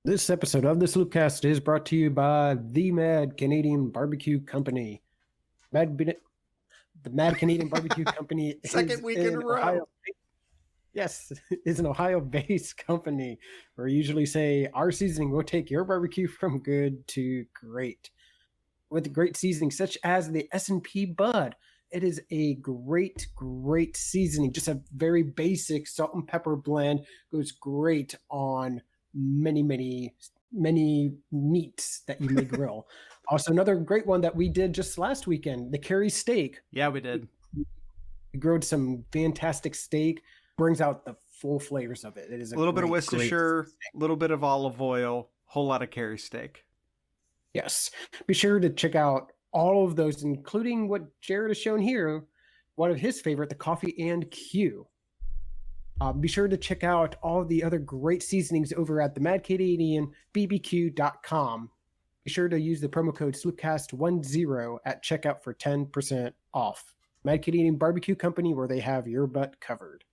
This episode of the Sloopcast is brought to you by the Mad Canadian Barbecue Company. The Mad Canadian Barbecue Company Second is week in a row. Ohio. Yes, is an Ohio-based company. We usually say our seasoning will take your barbecue from good to great. With great seasoning such as the S&P Bud, it is a great seasoning. Just a very basic salt and pepper blend goes great on many meats that you may grill. Also, another great one that we did just last weekend, the curry steak. Yeah, we did. We grilled some fantastic steak, brings out the full flavors of it. It is a little bit of Worcestershire, a little bit of olive oil, whole lot of curry steak. Yes. Be sure to check out all of those, including what Jared has shown here, one of his favorite, the coffee and Q. Be sure to check out all the other great seasonings over at the MadCanadianBBQ.com. Be sure to use the promo code SloopCast10 at checkout for 10% off. Mad Canadian Barbecue Company, where they have your butt covered.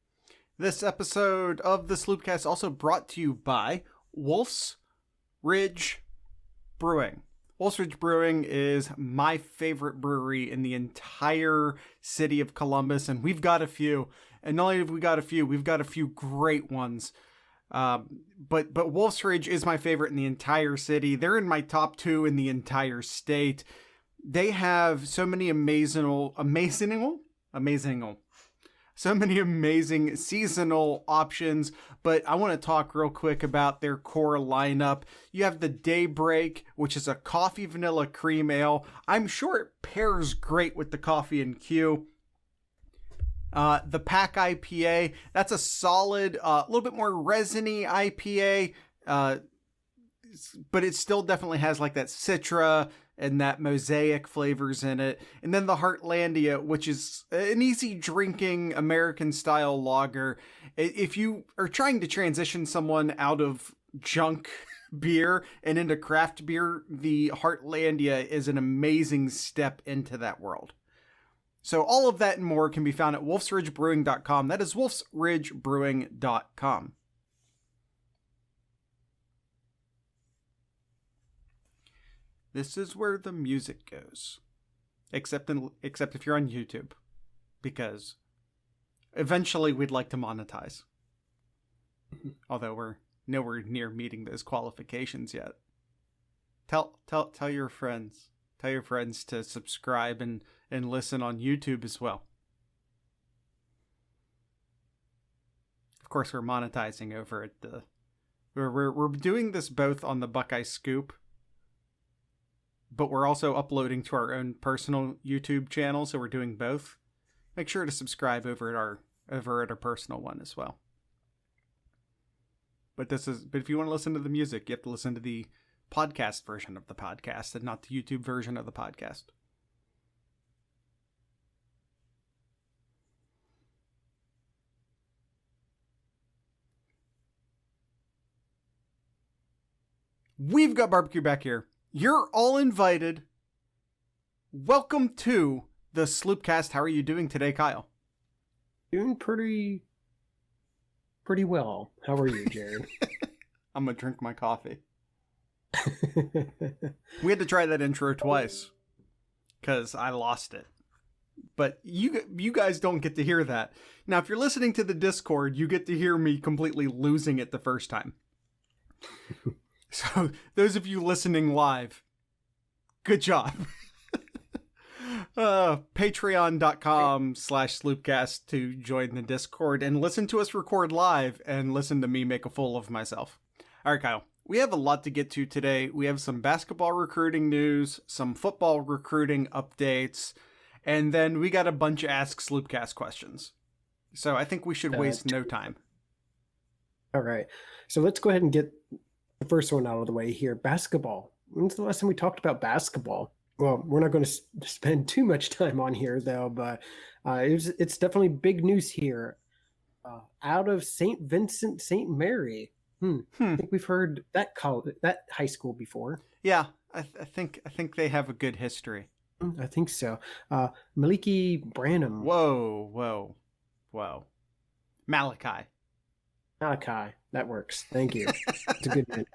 This episode of the Sloopcast also brought to you by Wolf's Ridge Brewing. Wolf's Ridge Brewing is my favorite brewery in the entire city of Columbus, and we've got a few. And not only have we got a few, we've got a few great ones. But Wolf's Ridge is my favorite in the entire city. They're in my top 2 in the entire state. They have so many amazing seasonal options, but I want to talk real quick about their core lineup. You have the Daybreak, which is a coffee vanilla cream ale. I'm sure it pairs great with the coffee and Q. The Pack IPA, that's a solid, a little bit more resiny IPA, but it still definitely has like that Citra and that Mosaic flavors in it. And then the Heartlandia, which is an easy drinking American style lager. If you are trying to transition someone out of junk beer and into craft beer, the Heartlandia is an amazing step into that world. So all of that and more can be found at wolfsridgebrewing.com. That is wolfsridgebrewing.com. This is where the music goes. Except if you're on YouTube. Because eventually we'd like to monetize. Although we're nowhere near meeting those qualifications yet. Tell your friends. Tell your friends to subscribe and listen on YouTube as well. Of course, we're monetizing over at the... We're doing this both on the Buckeye Scoop, but we're also uploading to our own personal YouTube channel, so we're doing both. Make sure to subscribe over at our personal one as well. But if you want to listen to the music, you have to listen to the podcast version of the podcast and not the YouTube version of the podcast. We've got barbecue back here. You're all invited. Welcome to the Sloopcast. How are you doing today, Kyle? Doing pretty well. How are you, Jared? I'm gonna drink my coffee. We had to try that intro twice because I lost it. But you guys don't get to hear that. Now, if you're listening to the Discord, you get to hear me completely losing it the first time. So those of you listening live, good job. Patreon.com/Sloopcast to join the Discord and listen to us record live and listen to me make a fool of myself. All right, Kyle. We have a lot to get to today. We have some basketball recruiting news, some football recruiting updates, and then we got a bunch of Ask Sloopcast questions. So I think we should waste no time. All right. So let's go ahead and get the first one out of the way here. Basketball. When's the last time we talked about basketball? Well, we're not going to spend too much time on here, though, but it's definitely big news here. Out of St. Vincent, St. Mary. I think we've heard that high school before. Yeah, I think they have a good history. I think so. Maliki Branham. Whoa. Malachi. Malachi. That works. Thank you. It's a good one.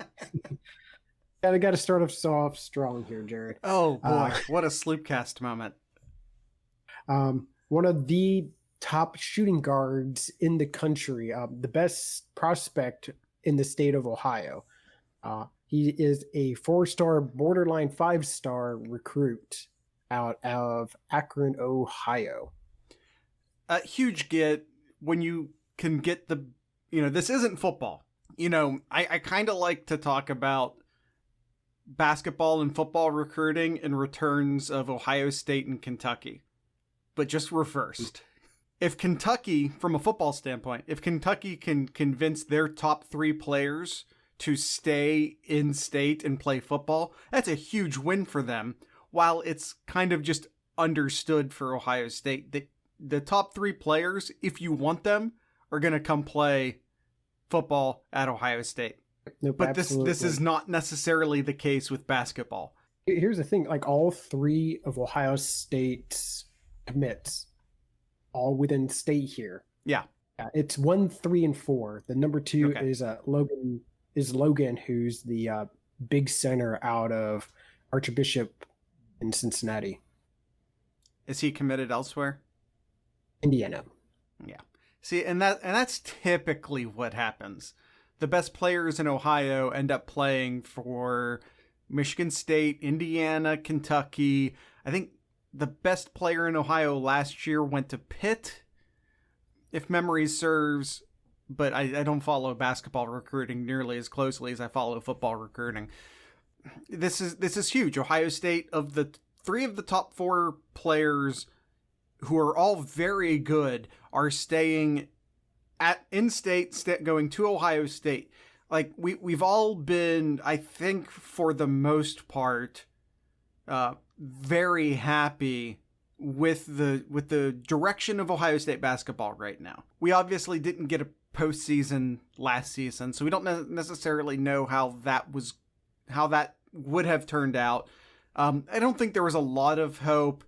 Got to start us off strong here, Jared. Oh boy, what a Sloopcast moment. One of the top shooting guards in the country, the best prospect in the state of Ohio. He is a 4-star, borderline 5-star recruit out of Akron, Ohio. A huge get when you can get this isn't football. I kind of like to talk about basketball and football recruiting and returns of Ohio State and Kentucky, but just reversed. If Kentucky, from a football standpoint, if Kentucky can convince their top 3 players to stay in state and play football, that's a huge win for them, while it's kind of just understood for Ohio State that the top 3 players, if you want them, are going to come play football at Ohio State. Nope, but this is not necessarily the case with basketball. Here's the thing, like all 3 of Ohio State's commits, all within state here. Yeah. It's 1, 3, and 4. The number 2 is Logan, who's the big center out of Archbishop in Cincinnati. Is he committed elsewhere? Indiana. Yeah. See, and that's typically what happens. The best players in Ohio end up playing for Michigan State, Indiana, Kentucky. I think the best player in Ohio last year went to Pitt, if memory serves, but I don't follow basketball recruiting nearly as closely as I follow football recruiting. This is huge. Ohio State, of the 3 of the top 4 players who are all very good, are staying in-state, going to Ohio State. Like, we've all been, I think, for the most part, very happy with the direction of Ohio State basketball right now. We obviously didn't get a postseason last season, so we don't necessarily know how that would have turned out. I don't think there was a lot of hope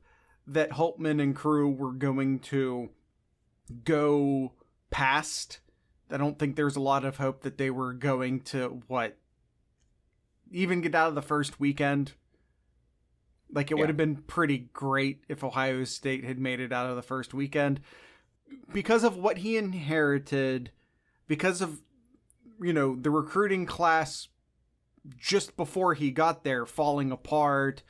that Holtman and crew were going to go past. I don't think there's a lot of hope that they were going to even get out of the first weekend. Like, it would have been pretty great if Ohio State had made it out of the first weekend. Because of what he inherited, because of, the recruiting class just before he got there falling apart,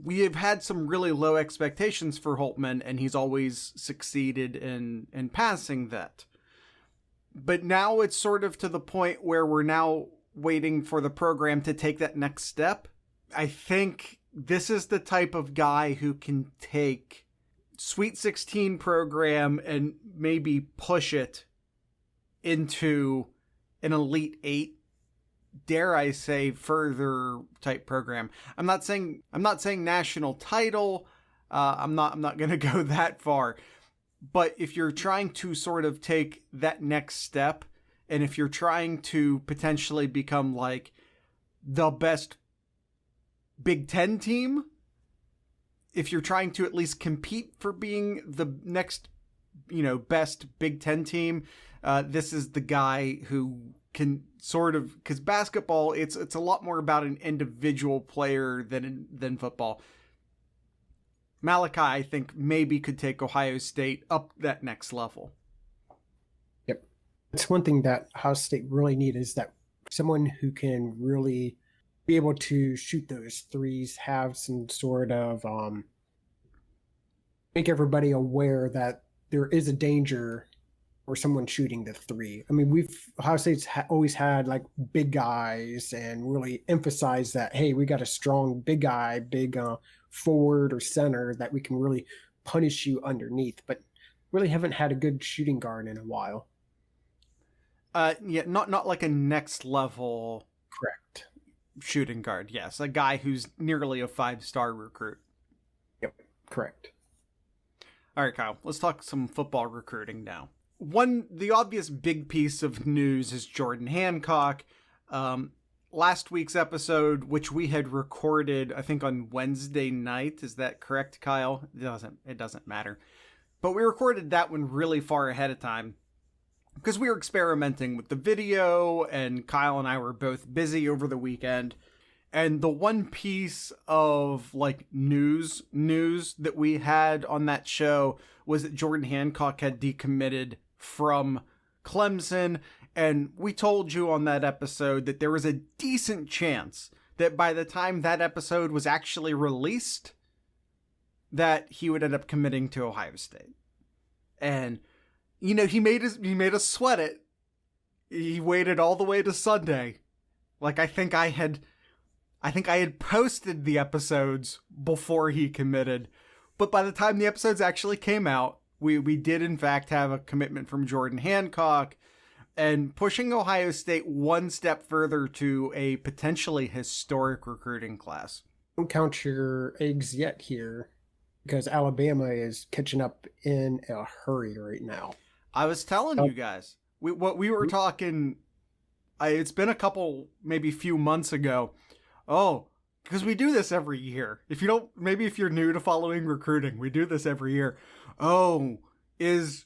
we have had some really low expectations for Holtman, and he's always succeeded in passing that. But now it's sort of to the point where we're now waiting for the program to take that next step. I think this is the type of guy who can take Sweet 16 program and maybe push it into an Elite 8, dare I say, further type program. I'm not saying national title. I'm not going to go that far. But if you're trying to sort of take that next step, and if you're trying to potentially become like the best Big Ten team, if you're trying to at least compete for being the next, best Big Ten team, this is the guy who can sort of, because basketball, it's a lot more about an individual player than football. Malachi, I think, maybe could take Ohio State up that next level. Yep. That's one thing that Ohio State really needs, is that someone who can really be able to shoot those threes, have some sort of make everybody aware that there is a danger for someone shooting the 3. I mean, Ohio State's always had like big guys and really emphasized that, hey, we got a strong big guy, big forward or center that we can really punish you underneath, but really haven't had a good shooting guard in a while. Not like a next level. Correct. Shooting guard, yes. A guy who's nearly a 5-star recruit. Yep, correct. All right, Kyle, let's talk some football recruiting now. The obvious big piece of news is Jordan Hancock. Last week's episode, which we had recorded, I think on Wednesday night, is that correct, Kyle? It doesn't matter. But we recorded that one really far ahead of time. because we were experimenting with the video, and Kyle and I were both busy over the weekend. And the one piece of like news that we had on that show was that Jordan Hancock had decommitted from Clemson. And we told you on that episode that there was a decent chance that by the time that episode was actually released, that he would end up committing to Ohio State. And, you know, he made us sweat it. He waited all the way to Sunday. Like, I think I had posted the episodes before he committed. But by the time the episodes actually came out, we did in fact have a commitment from Jordan Hancock, and pushing Ohio State one step further to a potentially historic recruiting class. Don't count your eggs yet here, because Alabama is catching up in a hurry right now. I was telling you guys, we were talking, it's been a couple, maybe few months ago. Oh, because we do this every year. If you're new to following recruiting, we do this every year. Oh, is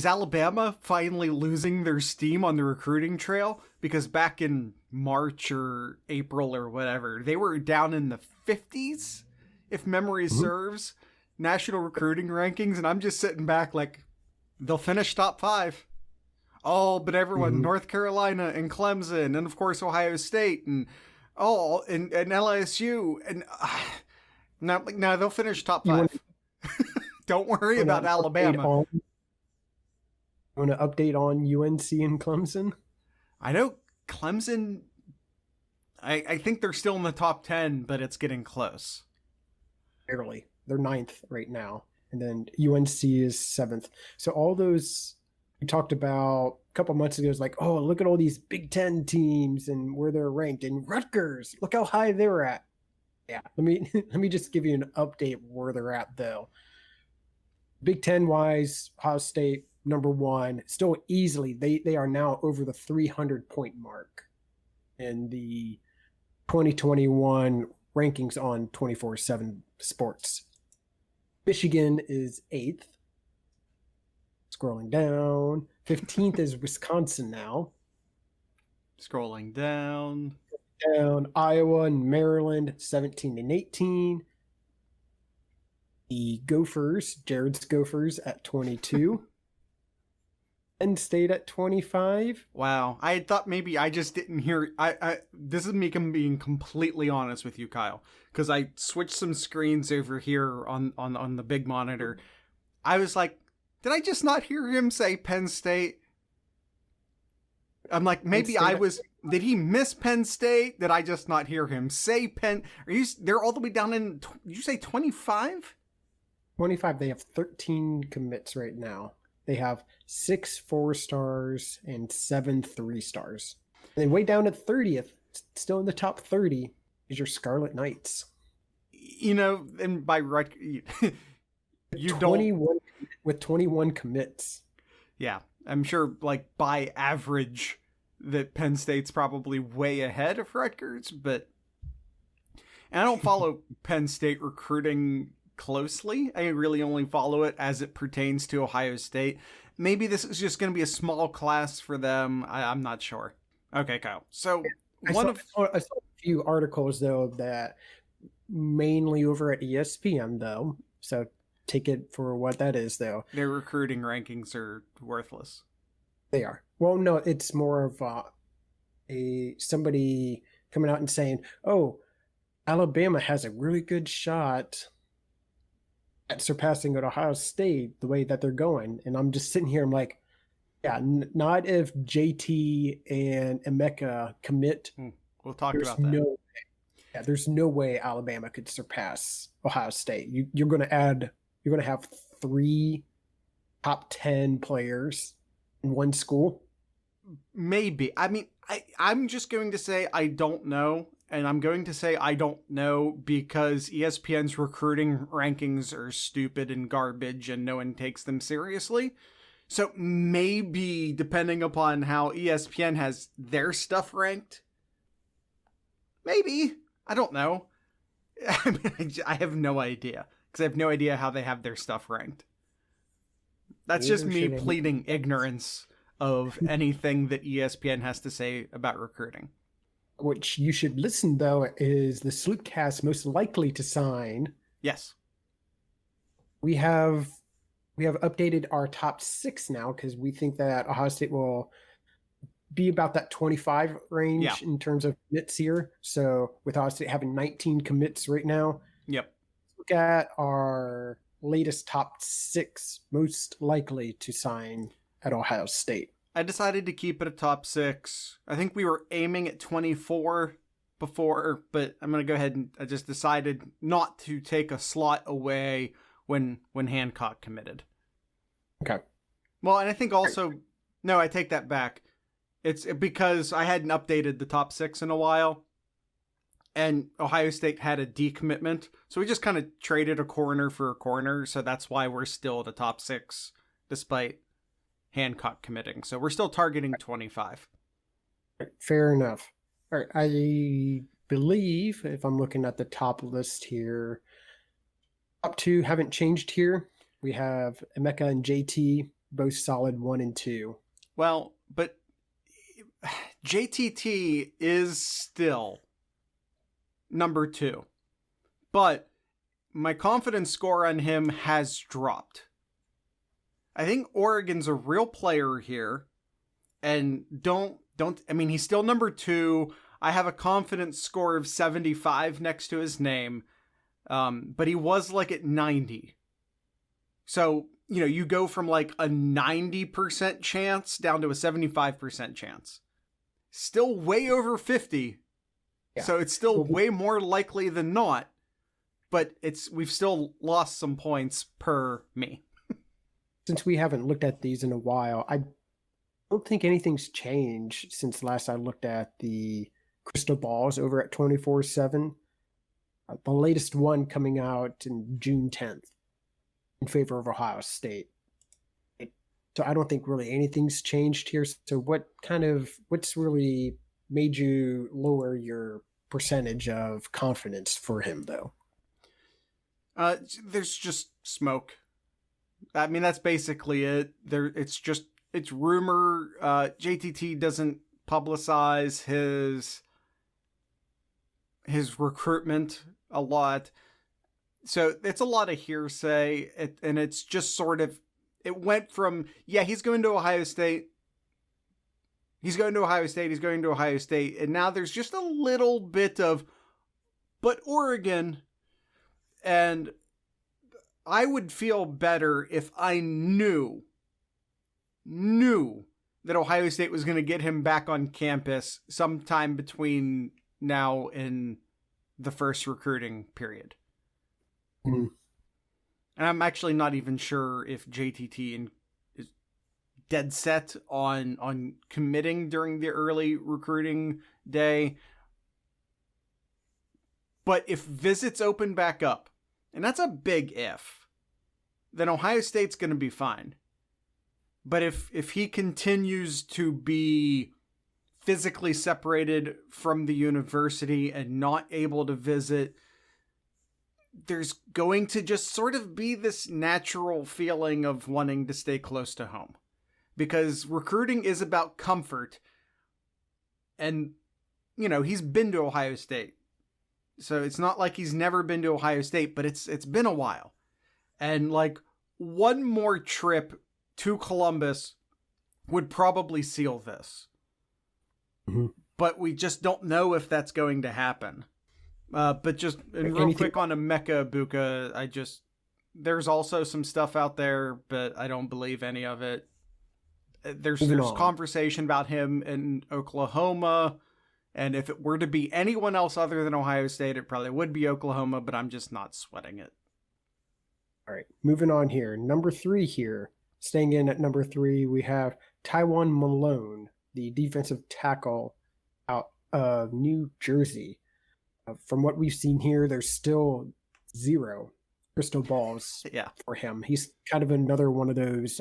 Alabama finally losing their steam on the recruiting trail? Because back in March or April or whatever, they were down in the 50s, if memory serves, national recruiting rankings. And I'm just sitting back like, they'll finish top 5. Oh, but everyone, North Carolina and Clemson, and of course Ohio State, and and LSU, and now they'll finish top 5. Don't worry about Alabama. Want to update on UNC and Clemson? I know Clemson, I think they're still in the top 10, but it's getting close. Barely. They're 9th right now. And then UNC is 7th. So all those we talked about a couple months ago is like, oh, look at all these Big Ten teams and where they're ranked. And Rutgers, look how high they were at. Yeah, let me just give you an update where they're at, though. Big Ten wise, Ohio State, number 1, still easily. They are now over the 300-point mark in the 2021 rankings on 24/7 Sports. Michigan is 8th. Scrolling down. 15th is Wisconsin now. Scrolling down. Iowa and Maryland, 17 and 18. The Gophers, Jared's Gophers at 22. Penn State at 25. Wow. I thought maybe I just didn't hear. This is me being completely honest with you, Kyle, because I switched some screens over here on the big monitor. I was like, did I just not hear him say Penn State? I'm like, maybe did he miss Penn State? Did I just not hear him say Penn? They're all the way down in, did you say 25? 25. They have 13 commits right now. They have 6 4-stars and 7 3-stars. And then way down at 30th, still in the top 30, is your Scarlet Knights. You know, and by right, with 21 commits. Yeah, I'm sure, like, by average, that Penn State's probably way ahead of Rutgers, but... And I don't follow Penn State recruiting closely. I really only follow it as it pertains to Ohio State. Maybe this is just going to be a small class for them. I'm not sure. Okay, Kyle. So I saw a few articles, though, that mainly over at ESPN, though. So take it for what that is, though. Their recruiting rankings are worthless. They are. Well, no, it's more of somebody coming out and saying, oh, Alabama has a really good shot at surpassing at Ohio State the way that they're going. And I'm just sitting here, I'm like, yeah, not if JT and Emeka commit. We'll talk about that. There's no way Alabama could surpass Ohio State. You're going to have 3 top 10 players in one school. Maybe. I mean, I'm just going to say I don't know. And I'm going to say I don't know because ESPN's recruiting rankings are stupid and garbage and no one takes them seriously. So maybe, depending upon how ESPN has their stuff ranked, maybe. I don't know. I mean, I have no idea because I have no idea how they have their stuff ranked. That's just me pleading ignorance of anything that ESPN has to say about recruiting. Which you should listen, though, is the Sloopcast most likely to sign. Yes. We have updated our top 6 now because we think that Ohio State will be about that 25 range in terms of commits here. So with Ohio State having 19 commits right now, yep. Look at our latest top 6 most likely to sign at Ohio State. I decided to keep it a top 6. I think we were aiming at 24 before, but I'm going to go ahead and I just decided not to take a slot away when Hancock committed. Okay. Well, and I think also, no, I take that back. It's because I hadn't updated the top 6 in a while, and Ohio State had a decommitment, so we just kind of traded a corner for a corner, so that's why we're still the top 6, despite Hancock committing. So we're still targeting 25. Fair enough. All right, I believe, if I'm looking at the top list here, top 2 haven't changed here. We have Emeka and JT, both solid 1 and 2. Well, but JTT is still number 2. But my confidence score on him has dropped. I think Oregon's a real player here. And I mean, he's still number 2. I have a confidence score of 75 next to his name. But he was like at 90. So, you know, you go from like a 90% chance down to a 75% chance. Still way over 50. Yeah. So it's still way more likely than not. But we've still lost some points per me. Since we haven't looked at these in a while, I don't think anything's changed since last I looked at the crystal balls over at 24/7. The latest one coming out in June 10th in favor of Ohio State. So I don't think really anything's changed here. So what's really made you lower your percentage of confidence for him, though? There's just smoke. I mean, that's basically it. It's rumor. JTT doesn't publicize his recruitment a lot. So it's a lot of hearsay, and it's just sort of, it went from, yeah, he's going to Ohio State. He's going to Ohio State. He's going to Ohio State. And now there's just a little bit of, but Oregon. And I would feel better if I knew that Ohio State was going to get him back on campus sometime between now and the first recruiting period. Mm-hmm. And I'm actually not even sure if JTT is dead set on committing during the early recruiting day. But if visits open back up, and that's a big if, then Ohio State's going to be fine. But if he continues to be physically separated from the university and not able to visit, there's going to just sort of be this natural feeling of wanting to stay close to home. Because recruiting is about comfort. And, you know, he's been to Ohio State. So it's not like he's never been to Ohio State, but it's been a while. And like one more trip to Columbus would probably seal this. Mm-hmm. But we just don't know if that's going to happen. But just real quick on Emeka Egbuka, there's also some stuff out there, but I don't believe any of it. There's conversation about him in Oklahoma. And if it were to be anyone else other than Ohio State, it probably would be Oklahoma, but I'm just not sweating it. All right, moving on here. Number 3 here. Staying in at number 3, we have Taiwan Malone, the defensive tackle out of New Jersey. From what we've seen here, there's still 0 crystal balls for him. He's kind of another one of those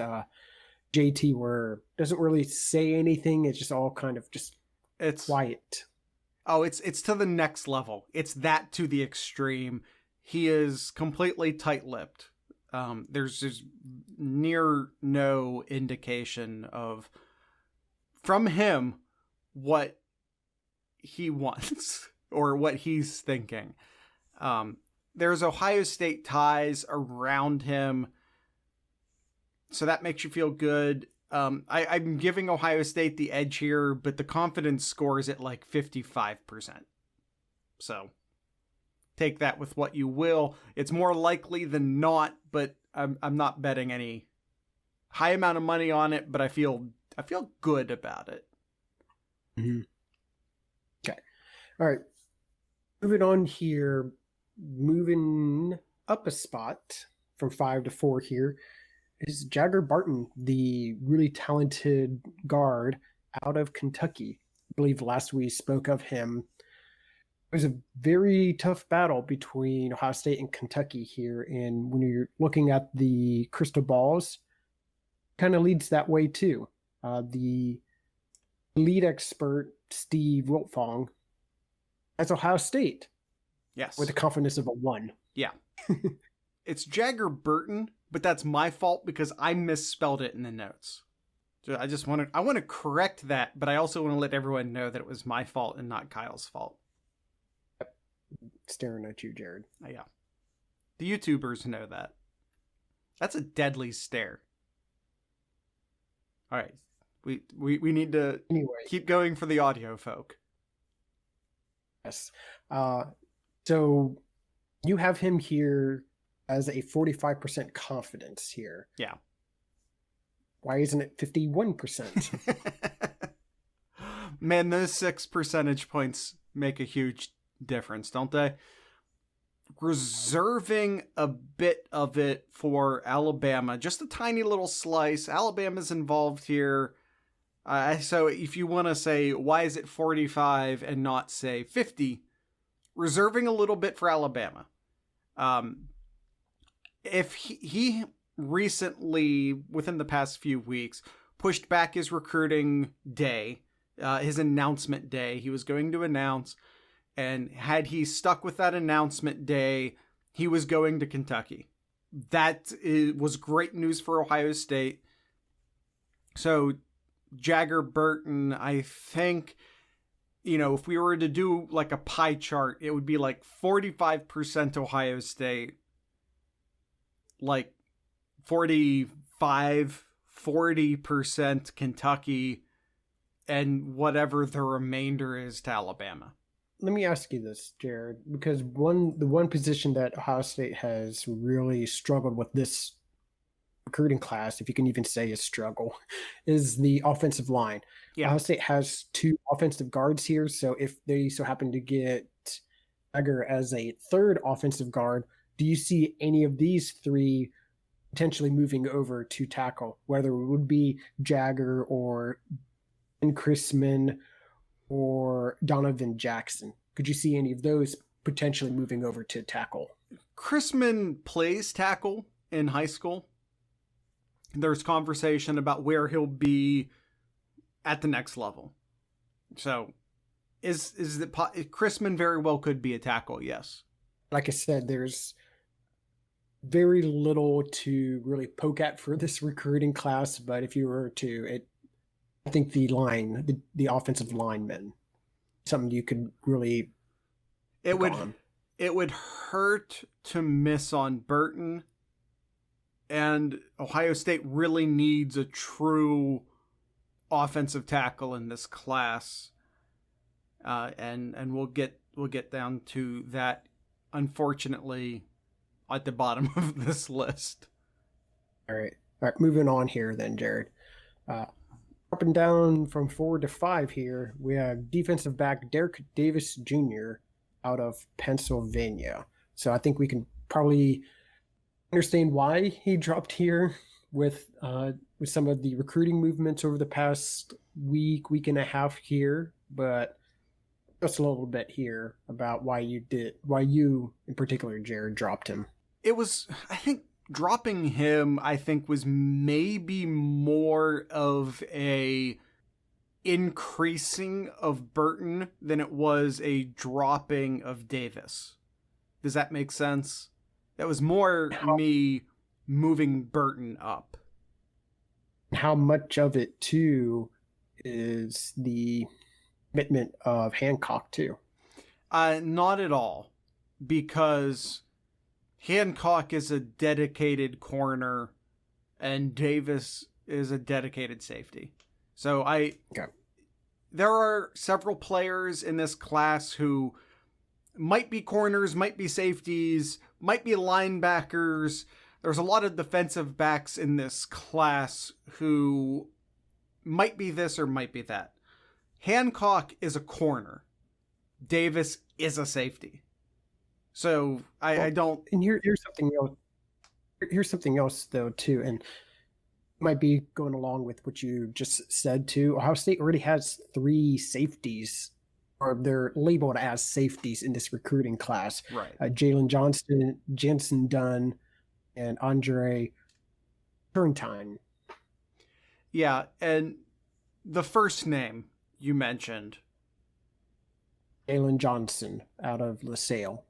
JT where doesn't really say anything. It's just all kind of just quiet. Oh, it's to the next level. It's that to the extreme. He is completely tight-lipped. There's just near no indication of from him what he wants or what he's thinking. There's Ohio State ties around him, so that makes you feel good. I'm giving Ohio State the edge here, but the confidence score is at like 55%. So take that with what you will. It's more likely than not, but I'm not betting any high amount of money on it, but I feel good about it. Mm-hmm. Okay. All right. Moving on here, moving up a spot from 5 to 4 here is Jagger Barton, the really talented guard out of Kentucky. I believe last we spoke of him. It was a very tough battle between Ohio State and Kentucky here. And when you're looking at the crystal balls, kind of leads that way too. The lead expert, Steve Wiltfong, has Ohio State. Yes. With the confidence of a 1. Yeah. It's Jagger Barton, but that's my fault because I misspelled it in the notes. So I want to correct that, but I also want to let everyone know that it was my fault and not Kyle's fault. Yep. Staring at you, Jared. Yeah. The YouTubers know that. That's a deadly stare. All right. We need to keep going for the audio folk. Yes. So you have him here as a 45% confidence here. Yeah. Why isn't it 51%? Man, those 6 percentage points make a huge difference, don't they? Reserving a bit of it for Alabama, just a tiny little slice. Alabama's involved here. So if you want to say, why is it 45 and not, say, 50? Reserving a little bit for Alabama. If he recently, within the past few weeks, pushed back his recruiting day, his announcement day, he was going to announce, and had he stuck with that announcement day, he was going to Kentucky. That was great news for Ohio State. So Jagger Barton, I think, if we were to do like a pie chart, it would be like 45% Ohio State, like 40% Kentucky, and whatever the remainder is to Alabama. Let me ask you this, Jared, because the one position that Ohio State has really struggled with this recruiting class, if you can even say a struggle, is the offensive line. Yeah. Ohio State has 2 offensive guards here, so if they so happen to get Jagger as a 3rd offensive guard, do you see any of these 3 potentially moving over to tackle, whether it would be Jagger or Ben Chrisman or Donovan Jackson? Could you see any of those potentially moving over to tackle? Chrisman plays tackle in high school. There's conversation about where he'll be at the next level. So is Chrisman very well could be a tackle, yes. Like I said, there's very little to really poke at for this recruiting class, but if you were to, I think the offensive linemen, something you could really. It would hurt to miss on Barton, and Ohio State really needs a true offensive tackle in this class, and we'll get down to that, unfortunately, at the bottom of this list. All right, moving on here then, Jared. Up and down from 4 to 5 here, we have defensive back Derek Davis Jr. out of Pennsylvania. So I think we can probably understand why he dropped here with some of the recruiting movements over the past week and a half here, but just a little bit here about why you in particular, Jared, dropped him. It was, I think, dropping him, was maybe more of a increasing of Barton than it was a dropping of Davis. Does that make sense? That was more me moving Barton up. How much of it, too, is the commitment of Hancock too. Not at all, because Hancock is a dedicated corner and Davis is a dedicated safety. So there are several players in this class who might be corners, might be safeties, might be linebackers. There's a lot of defensive backs in this class who might be this or might be that. Hancock is a corner. Davis is a safety. So I don't. And here's something else. Here's something else though too, and might be going along with what you just said too. Ohio State already has 3 safeties, or they're labeled as safeties in this recruiting class. Right. Jalen Johnston, Jensen Dunn, and Andre Turntine. Yeah, and the first name you mentioned, Jalen Johnson out of LaSalle,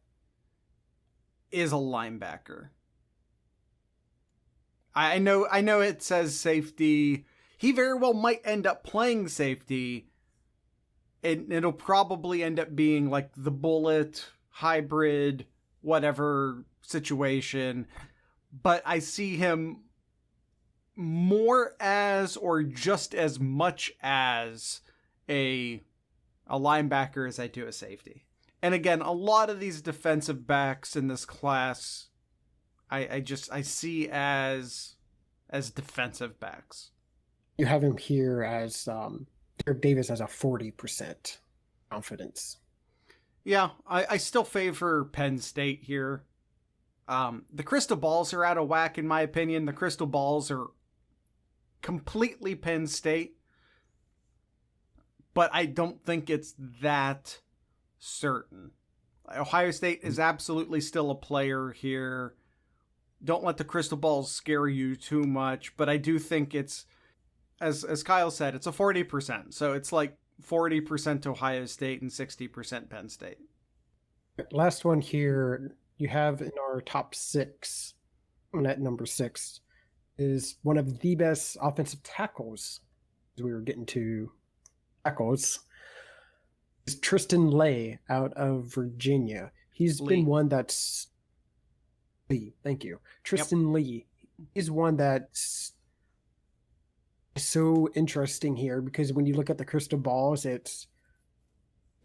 is a linebacker. I know it says safety. He very well might end up playing safety. And it'll probably end up being like the bullet, hybrid, whatever situation. But I see him more as, or just as much as, a linebacker as I do a safety. And again, a lot of these defensive backs in this class, I see as defensive backs. You have him here as Derek Davis has a 40% confidence. Yeah, I still favor Penn State here. The crystal balls are out of whack, in my opinion. The crystal balls are completely Penn State. But I don't think it's that certain. Ohio State is absolutely still a player here. Don't let the crystal balls scare you too much. But I do think it's, as Kyle said, it's a 40%. So it's like 40% Ohio State and 60% Penn State. Last one here, you have in our top 6, at number 6, is one of the best offensive tackles, as we were getting to tackles, is Tristan Leigh out of Virginia. He's Leigh. been one that's... Leigh, thank you. Tristan Leigh is one that's so interesting here because when you look at the crystal balls, it's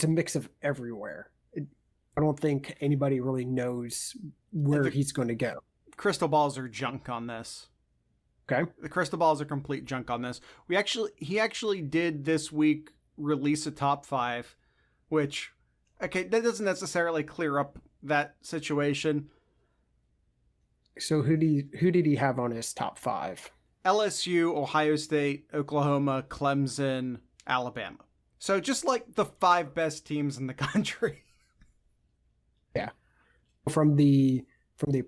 a mix of everywhere. I don't think anybody really knows where he's going to go. Crystal balls are junk on this. Okay. The crystal balls are complete junk on this. He actually did this week release a top 5, which, okay, that doesn't necessarily clear up that situation. So who did he have on his top 5? LSU, Ohio State, Oklahoma, Clemson, Alabama. So just like the 5 best teams in the country. Yeah. From the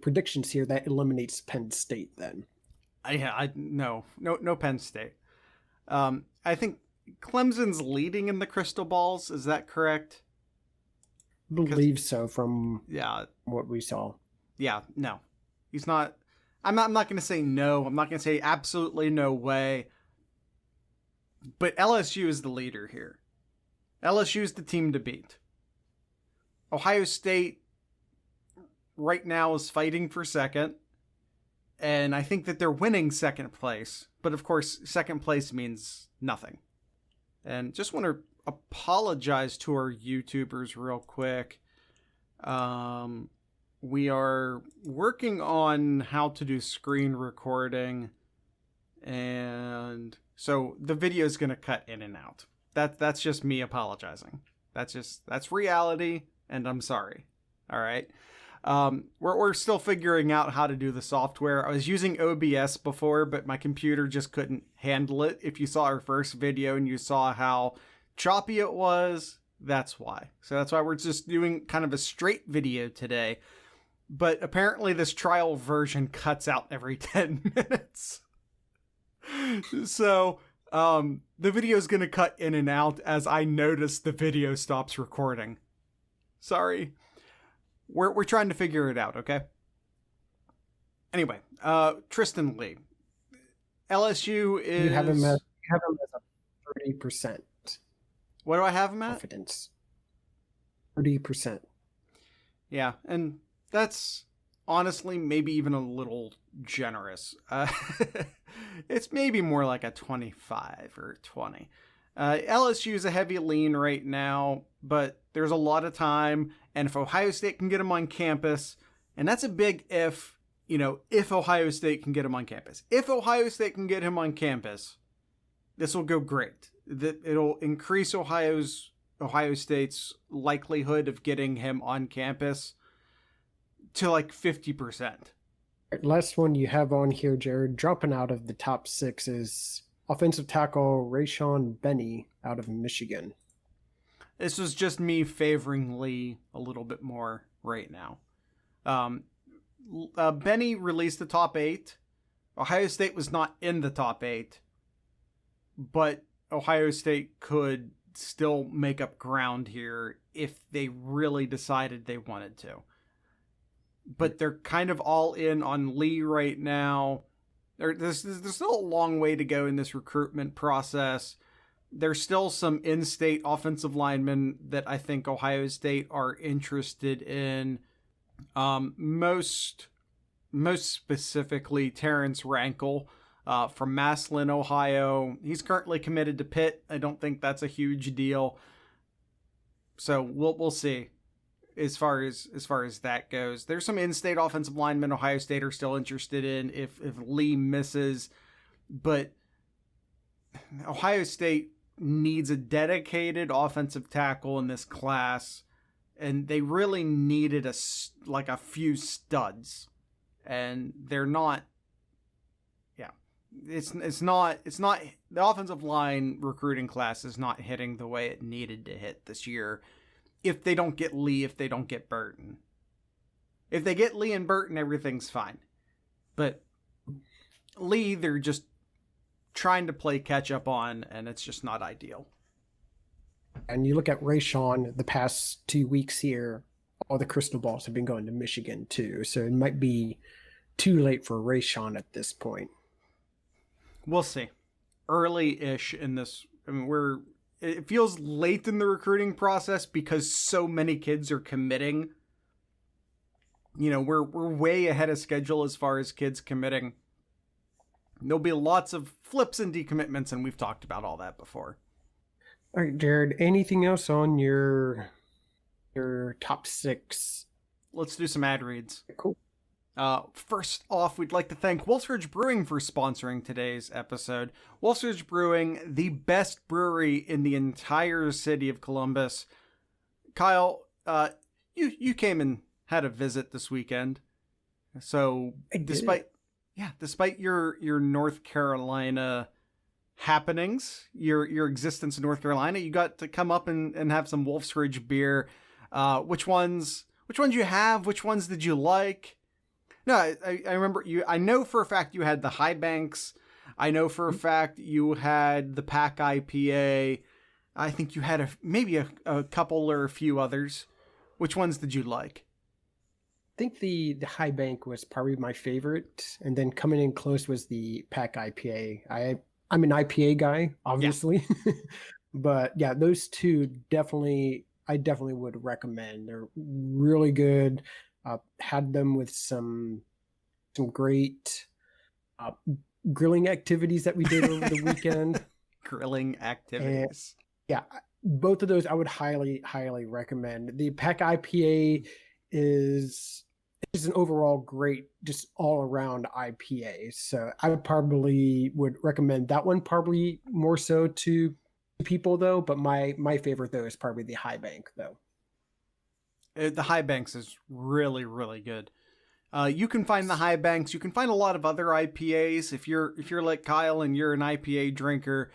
predictions here, that eliminates Penn State then. No Penn State. I think Clemson's leading in the crystal balls. Is that correct? I believe so from what we saw. Yeah, no. He's not. I'm not going to say no. I'm not going to say absolutely no way. But LSU is the leader here. LSU is the team to beat. Ohio State right now is fighting for second. And I think that they're winning second place. But of course, second place means nothing. And just want to apologize to our YouTubers real quick. We are working on how to do screen recording. And so the video is going to cut in and out. That's just me apologizing. That's reality. And I'm sorry. All right. We're still figuring out how to do the software. I was using OBS before, but my computer just couldn't handle it. If you saw our first video and you saw how choppy it was, that's why. So that's why we're just doing kind of a straight video today. But apparently this trial version cuts out every 10 minutes. So the video is going to cut in and out as I notice the video stops recording. Sorry. We're trying to figure it out, okay? Anyway, Tristan Leigh. LSU is... You have him as a 30%. What do I have him at? Confidence. 30%. Yeah, and that's honestly maybe even a little generous. It's maybe more like a 25 or 20. LSU is a heavy lean right now, but there's a lot of time, and if Ohio State can get him on campus, and that's a big if Ohio State can get him on campus. If Ohio State can get him on campus, this will go great. It'll increase Ohio State's likelihood of getting him on campus to like 50%. Last one you have on here, Jared, dropping out of the top 6 is offensive tackle Raeshawn Benny out of Michigan. This was just me favoring Leigh a little bit more right now. Benny released the top 8. Ohio State was not in the top 8, but Ohio State could still make up ground here if they really decided they wanted to. But they're kind of all in on Leigh right now. There's still a long way to go in this recruitment process. There's still some in-state offensive linemen that I think Ohio State are interested in. Most specifically, Terrence Rankle from Massillon, Ohio. He's currently committed to Pitt. I don't think that's a huge deal. So we'll see. As far as that goes, there's some in-state offensive linemen Ohio State are still interested in if Leigh misses, but Ohio State needs a dedicated offensive tackle in this class, and they really needed a few studs, and they're not. Yeah, it's not the offensive line recruiting class is not hitting the way it needed to hit this year. If they don't get Leigh, if they don't get Burton. If they get Leigh and Burton, everything's fine. But Leigh, they're just trying to play catch up on, and it's just not ideal. And you look at Raeshawn the past 2 weeks here, all the crystal balls have been going to Michigan too. So it might be too late for Raeshawn at this point. We'll see. Early-ish in this. I mean, it feels late in the recruiting process because so many kids are committing. We're way ahead of schedule as far as kids committing. There'll be lots of flips and decommitments, and we've talked about all that before. All right, Jared, anything else on your top 6? Let's do some ad reads. Cool. First off, we'd like to thank Wolf's Ridge Brewing for sponsoring today's episode. Wolf's Ridge Brewing, the best brewery in the entire city of Columbus. Kyle, you came and had a visit this weekend. So despite your North Carolina happenings, your existence in North Carolina, you got to come up and have some Wolf's Ridge beer. Which ones you have? Which ones did you like? No, I remember you. I know for a fact you had the High Banks. I know for a fact you had the Pack IPA. I think you had maybe a couple or a few others. Which ones did you like? I think the High Bank was probably my favorite, and then coming in close was the Pack IPA. I'm an IPA guy, obviously, yeah. But yeah, those two I definitely would recommend. They're really good. Had them with some great grilling activities that we did over the weekend. Grilling activities. And, yeah, both of those I would highly recommend. The Pack IPA is an overall great, just all around IPA. So I probably would recommend that one, probably more so to people though. But my favorite though is probably the High Bank though. The High Banks is really, really good. You can find the High Banks. You can find a lot of other IPAs. If you're like Kyle and you're an IPA drinker,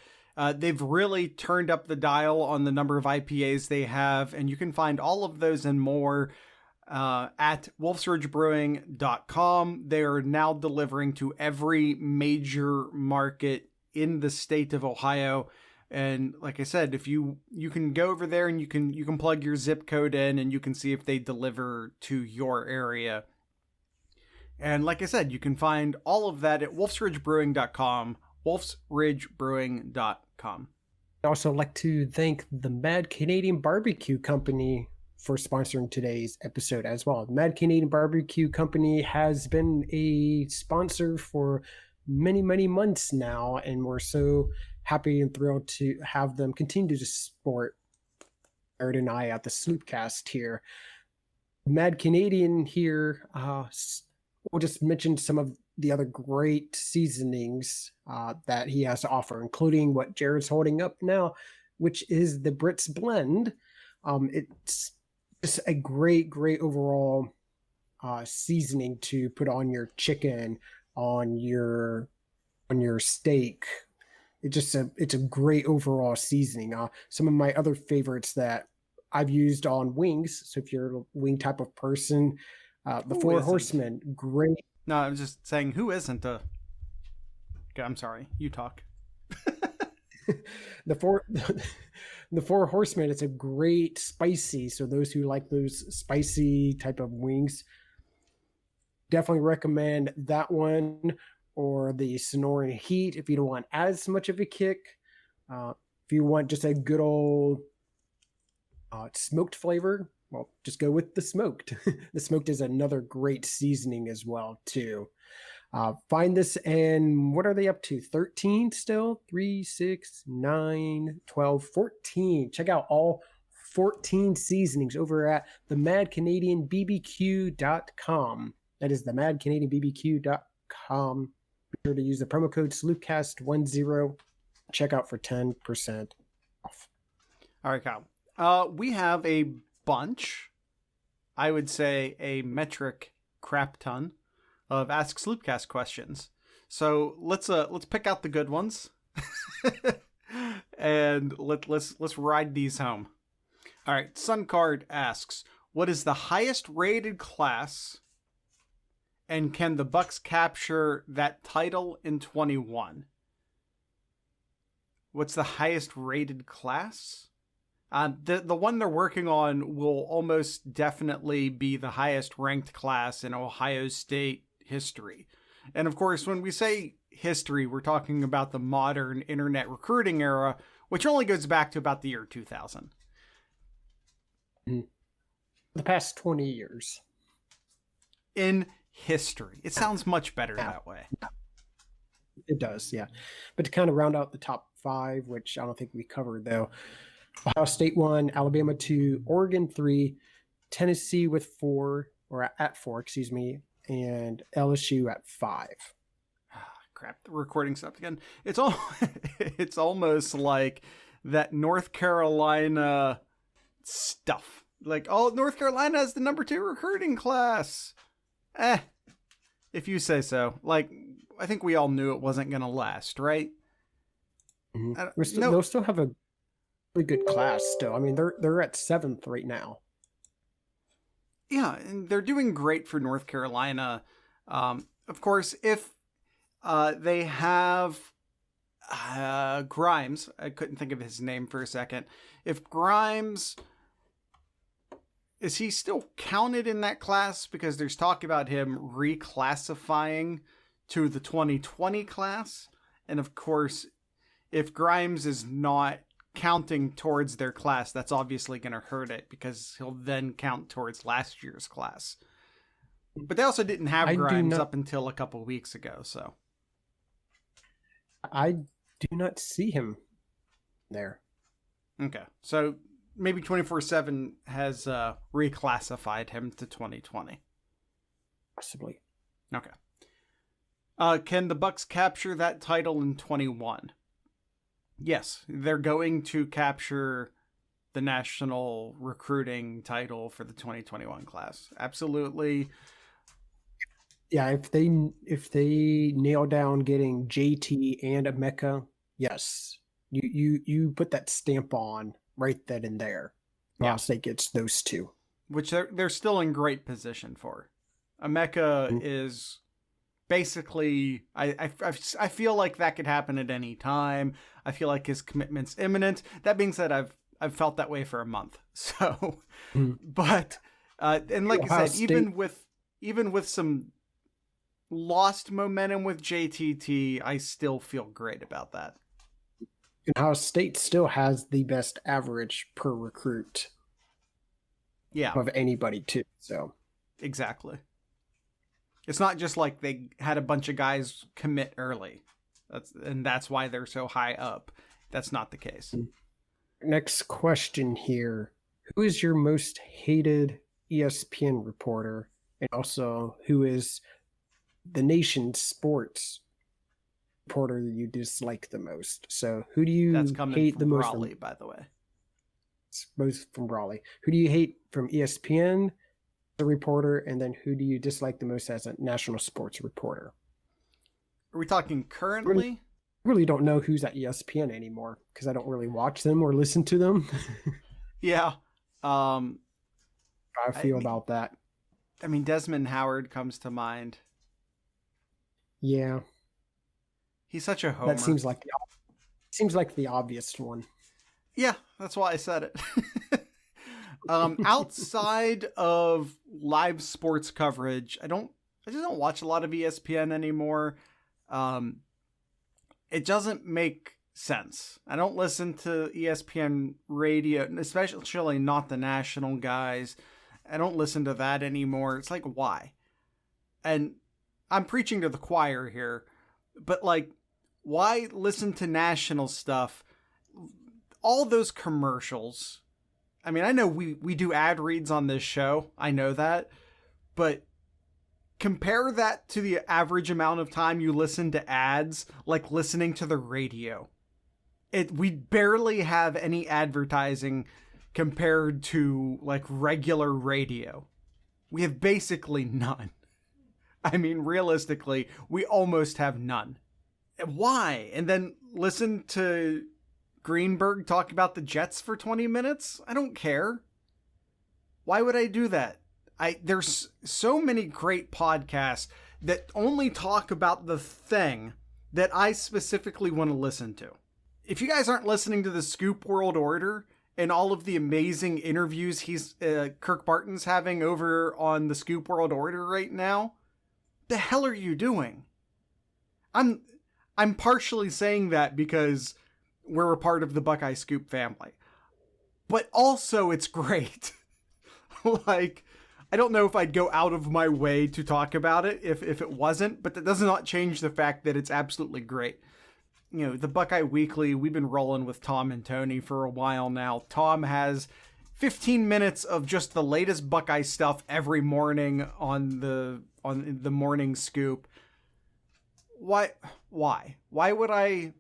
they've really turned up the dial on the number of IPAs they have, and you can find all of those and more at wolfsridgebrewing.com. They are now delivering to every major market in the state of Ohio. And like I said, if you can go over there and you can plug your zip code in and you can see if they deliver to your area. And like I said, you can find all of that at wolfsridgebrewing.com, wolfsridgebrewing.com. I'd also like to thank the Mad Canadian Barbecue Company for sponsoring today's episode as well. The Mad Canadian Barbecue Company has been a sponsor for many, many months now, and we're so happy and thrilled to have them continue to support Jared and I at the Sloopcast here. Mad Canadian here, we'll just mention some of the other great seasonings that he has to offer, including what Jared's holding up now, which is the Brits Blend. It's just a great, great overall seasoning to put on your chicken, on your steak. It's a great overall seasoning. Some of my other favorites that I've used on wings. So if you're a wing type of person, the Who Four isn't? Horsemen, great. No, I was just saying, who isn't a... Okay, I'm sorry. You talk. the four the Four Horsemen, it's a great spicy. So those who like those spicy type of wings, definitely recommend that one, or the Sonoran Heat if you don't want as much of a kick. If you want just a good old smoked flavor, well, just go with the smoked. The smoked is another great seasoning as well too. Find this, and what are they up to? 13 still? 3, 6, 9, 12, 14. Check out all 14 seasonings over at the madcanadianbbq.com. That is the madcanadianbbq.com. Be sure to use the promo code SLOOPCAST10. Check out for 10% off. All right, Kyle. We have a bunch, I would say a metric crap ton of Ask Sloopcast questions. So let's pick out the good ones, and let's ride these home. All right, Suncard asks, what is the highest rated class, and can the Bucks capture that title in 21? What's the highest rated class? The one they're working on will almost definitely be the highest ranked class in Ohio State history. And of course, when we say history, we're talking about the modern internet recruiting era, which only goes back to about the year 2000. The past 20 years. In history. It sounds much better that way. It does, yeah. But to kind of round out the top 5, which I don't think we covered though, Ohio State 1, Alabama 2, Oregon 3, Tennessee with 4, or at 4, excuse me, and LSU at 5. Crap, the recording stopped again. It's almost like that North Carolina stuff. Like, oh, North Carolina has the number 2 recruiting class. If you say so. Like, I think we all knew it wasn't going to last, right? Mm-hmm. They'll still have a really good class still. I mean, they're at 7th right now. Yeah, and they're doing great for North Carolina. Of course, if they have Grimes, I couldn't think of his name for a second. If Grimes, is he still counted in that class? Because there's talk about him reclassifying to the 2020 class. And of course, if Grimes is not counting towards their class, that's obviously going to hurt it, because he'll then count towards last year's class. But they also didn't have Grimes up until a couple weeks ago, so I do not see him there. Okay, so maybe 24/7 has reclassified him to 2020. Possibly. Okay. Can the Bucks capture that title in 21? Yes, they're going to capture the national recruiting title for the 2021 class. Absolutely. Yeah, if they nail down getting JT and Emeka, yes, you put that stamp on right then and there. Ohio State gets those 2, which they're still in great position for. Emeka is basically, I feel like that could happen at any time. I feel like his commitment's imminent. That being said, I've felt that way for a month. So, but and like I said, even with some lost momentum with JTT, I still feel great about that. Ohio State still has the best average per recruit Yeah, of anybody too. So exactly. It's not just like they had a bunch of guys commit early. That's why they're so high up. That's not the case. next question here. Who is your most hated ESPN reporter? And also, who is the nation's sports reporter you dislike the most? So who do you That's coming hate from the most Raleigh, by the way. Most from Raleigh. Who do you hate from ESPN, the reporter, and then who do you dislike the most as a national sports reporter? Are we talking currently? Really don't know who's at ESPN anymore because I don't really watch them or listen to them. Yeah. How I feel about that. I mean, Desmond Howard comes to mind. Yeah, He's such a homer. that seems like the obvious one. Yeah, that's why I said it. Outside of live sports coverage, I just don't watch a lot of ESPN anymore. It doesn't make sense. I don't listen to ESPN radio, especially not the national guys. I don't listen to that anymore. It's like, why? And I'm preaching to the choir here, but like, why listen to national stuff? All those commercials. I mean, I know we do ad reads on this show. I know that. But compare that to the average amount of time you listen to ads, like listening to the radio. We barely have any advertising compared to like regular radio. We have basically none. I mean, realistically, we almost have none. Why? And then listen to Greenberg talk about the Jets for 20 minutes? I don't care. Why would I do that? There's so many great podcasts that only talk about the thing that I specifically want to listen to. If you guys aren't listening to the Scoop World Order and all of the amazing interviews Kirk Barton's having over on the Scoop World Order right now, the hell are you doing? I'm partially saying that because we're a part of the Buckeye Scoop family. But also it's great. Like, I don't know if I'd go out of my way to talk about it if it wasn't, but that does not change the fact that it's absolutely great. You know, the Buckeye Weekly, we've been rolling with Tom and Tony for a while now. Tom has 15 minutes of just the latest Buckeye stuff every morning on the morning scoop. Why would I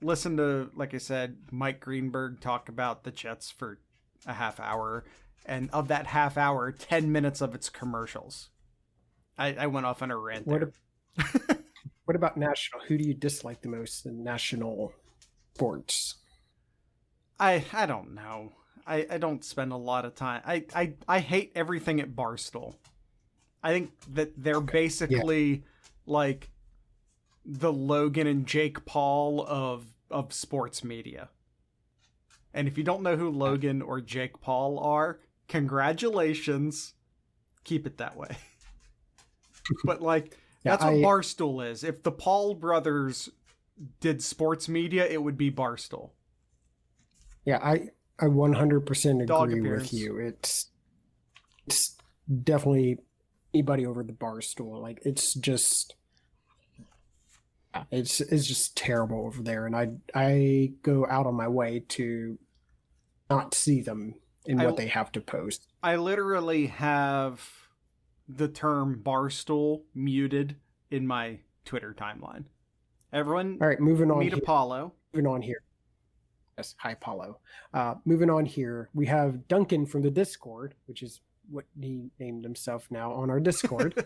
listen to, like I said, Mike Greenberg talk about the Jets for a half hour, and of that half hour, 10 minutes of its commercials? I went off on a rant there. What about national? Who do you dislike the most in national sports? I don't know. I don't spend a lot of time. I hate everything at Barstool. I think that they're basically like the Logan and Jake Paul of sports media. And if you don't know who Logan or Jake Paul are, congratulations. Keep it that way. But like, that's what Barstool is. If the Paul brothers did sports media, it would be Barstool. Yeah, I 100% agree with you. It's definitely anybody over the Barstool. Like, it's just terrible over there, and I go out on my way to not see them in what they have to post. I literally have the term Barstool muted in my Twitter timeline. Everyone, all right, moving on. Meet Apollo. Moving on here. Yes, hi Apollo. Moving on here, we have Duncan from the Discord, which is what he named himself now on our Discord.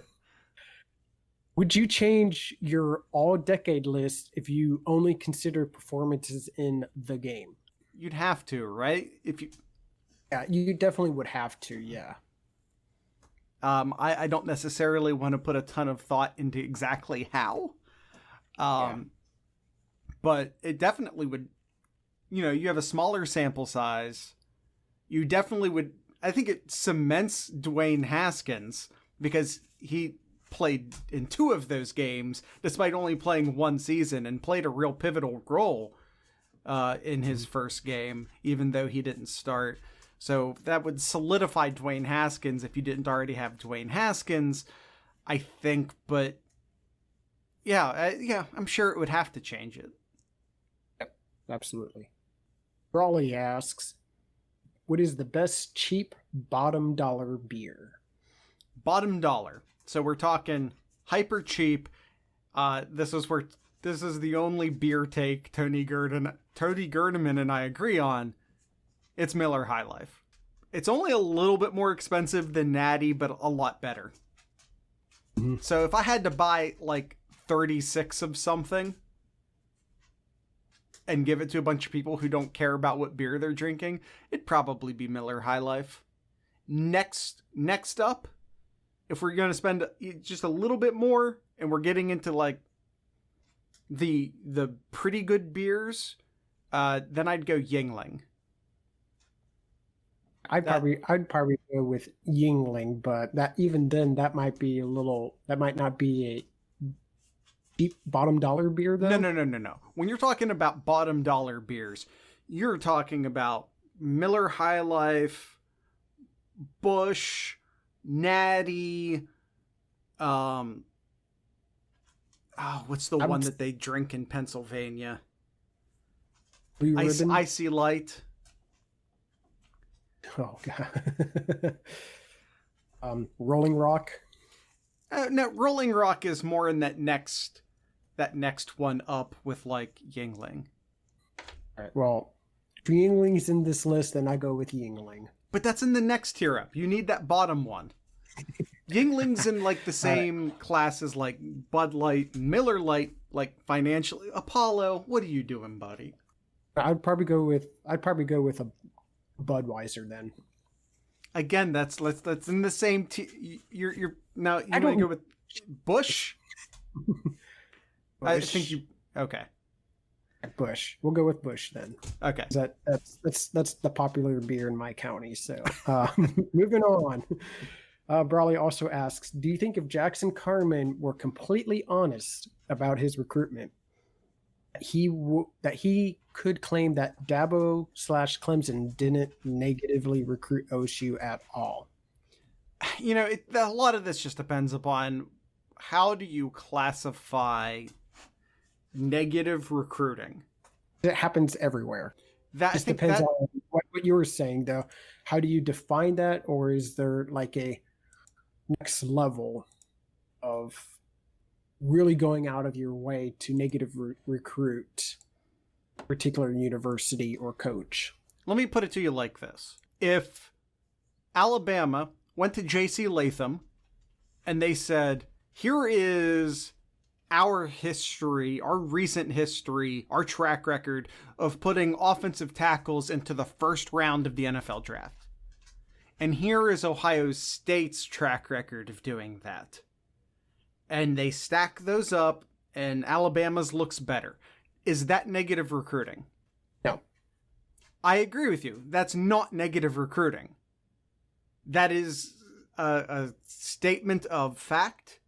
Would you change your all-decade list if you only consider performances in the game? You'd have to, right? Yeah, you definitely would have to, yeah. I don't necessarily want to put a ton of thought into exactly how. But it definitely would, you have a smaller sample size. You definitely would, I think it cements Dwayne Haskins because he played in 2 of those games despite only playing 1 season and played a real pivotal role. in his first game, even though he didn't start. So that would solidify Dwayne Haskins if you didn't already have Dwayne Haskins, I think. But yeah, I'm sure it would have to change it. Yep, absolutely. Brawley asks, what is the best cheap bottom dollar beer? Bottom dollar. So we're talking hyper cheap. This is the only beer take Tony Gerdeman and I agree on. It's Miller High Life. It's only a little bit more expensive than Natty, but a lot better. Mm-hmm. So if I had to buy like 36 of something and give it to a bunch of people who don't care about what beer they're drinking, it'd probably be Miller High Life. Next up, if we're going to spend just a little bit more and we're getting into like the pretty good beers, then I'd go Yuengling. I'd probably go with Yuengling, but that might not be a deep bottom dollar beer though. No. When you're talking about bottom dollar beers, you're talking about Miller High Life, Busch, Natty, what's the one that they drink in Pennsylvania? Blue Ribbon? Icy Light. Oh god. Rolling Rock. No, Rolling Rock is more in that next one up with like Yuengling. All right. Well, if Yuengling's in this list, then I go with Yuengling. But that's in the next tier up. You need that bottom one. Yuengling's in like the same class as like Bud Light, Miller Light, like financially. Apollo, what are you doing, buddy? I'd probably go with a Budweiser then. Again, that's in the same you're now you want to go with Busch? I think you okay. Busch. We'll go with Busch then. Okay. That's the popular beer in my county. So moving on. Brawley also asks, do you think if Jackson Carman were completely honest about his recruitment, that he could claim that Dabo/Clemson didn't negatively recruit OSU at all? You know, a lot of this just depends upon how do you classify negative recruiting. It happens everywhere. That just depends on what you were saying, though. How do you define that, or is there like a next level of really going out of your way to negative recruit a particular university or coach? Let me put it to you like this. If Alabama went to J.C. Latham and they said, here is our history, our recent history, our track record of putting offensive tackles into the first round of the NFL draft. And here is Ohio State's track record of doing that. And they stack those up, and Alabama's looks better. Is that negative recruiting? No. I agree with you. That's not negative recruiting. That is a statement of fact.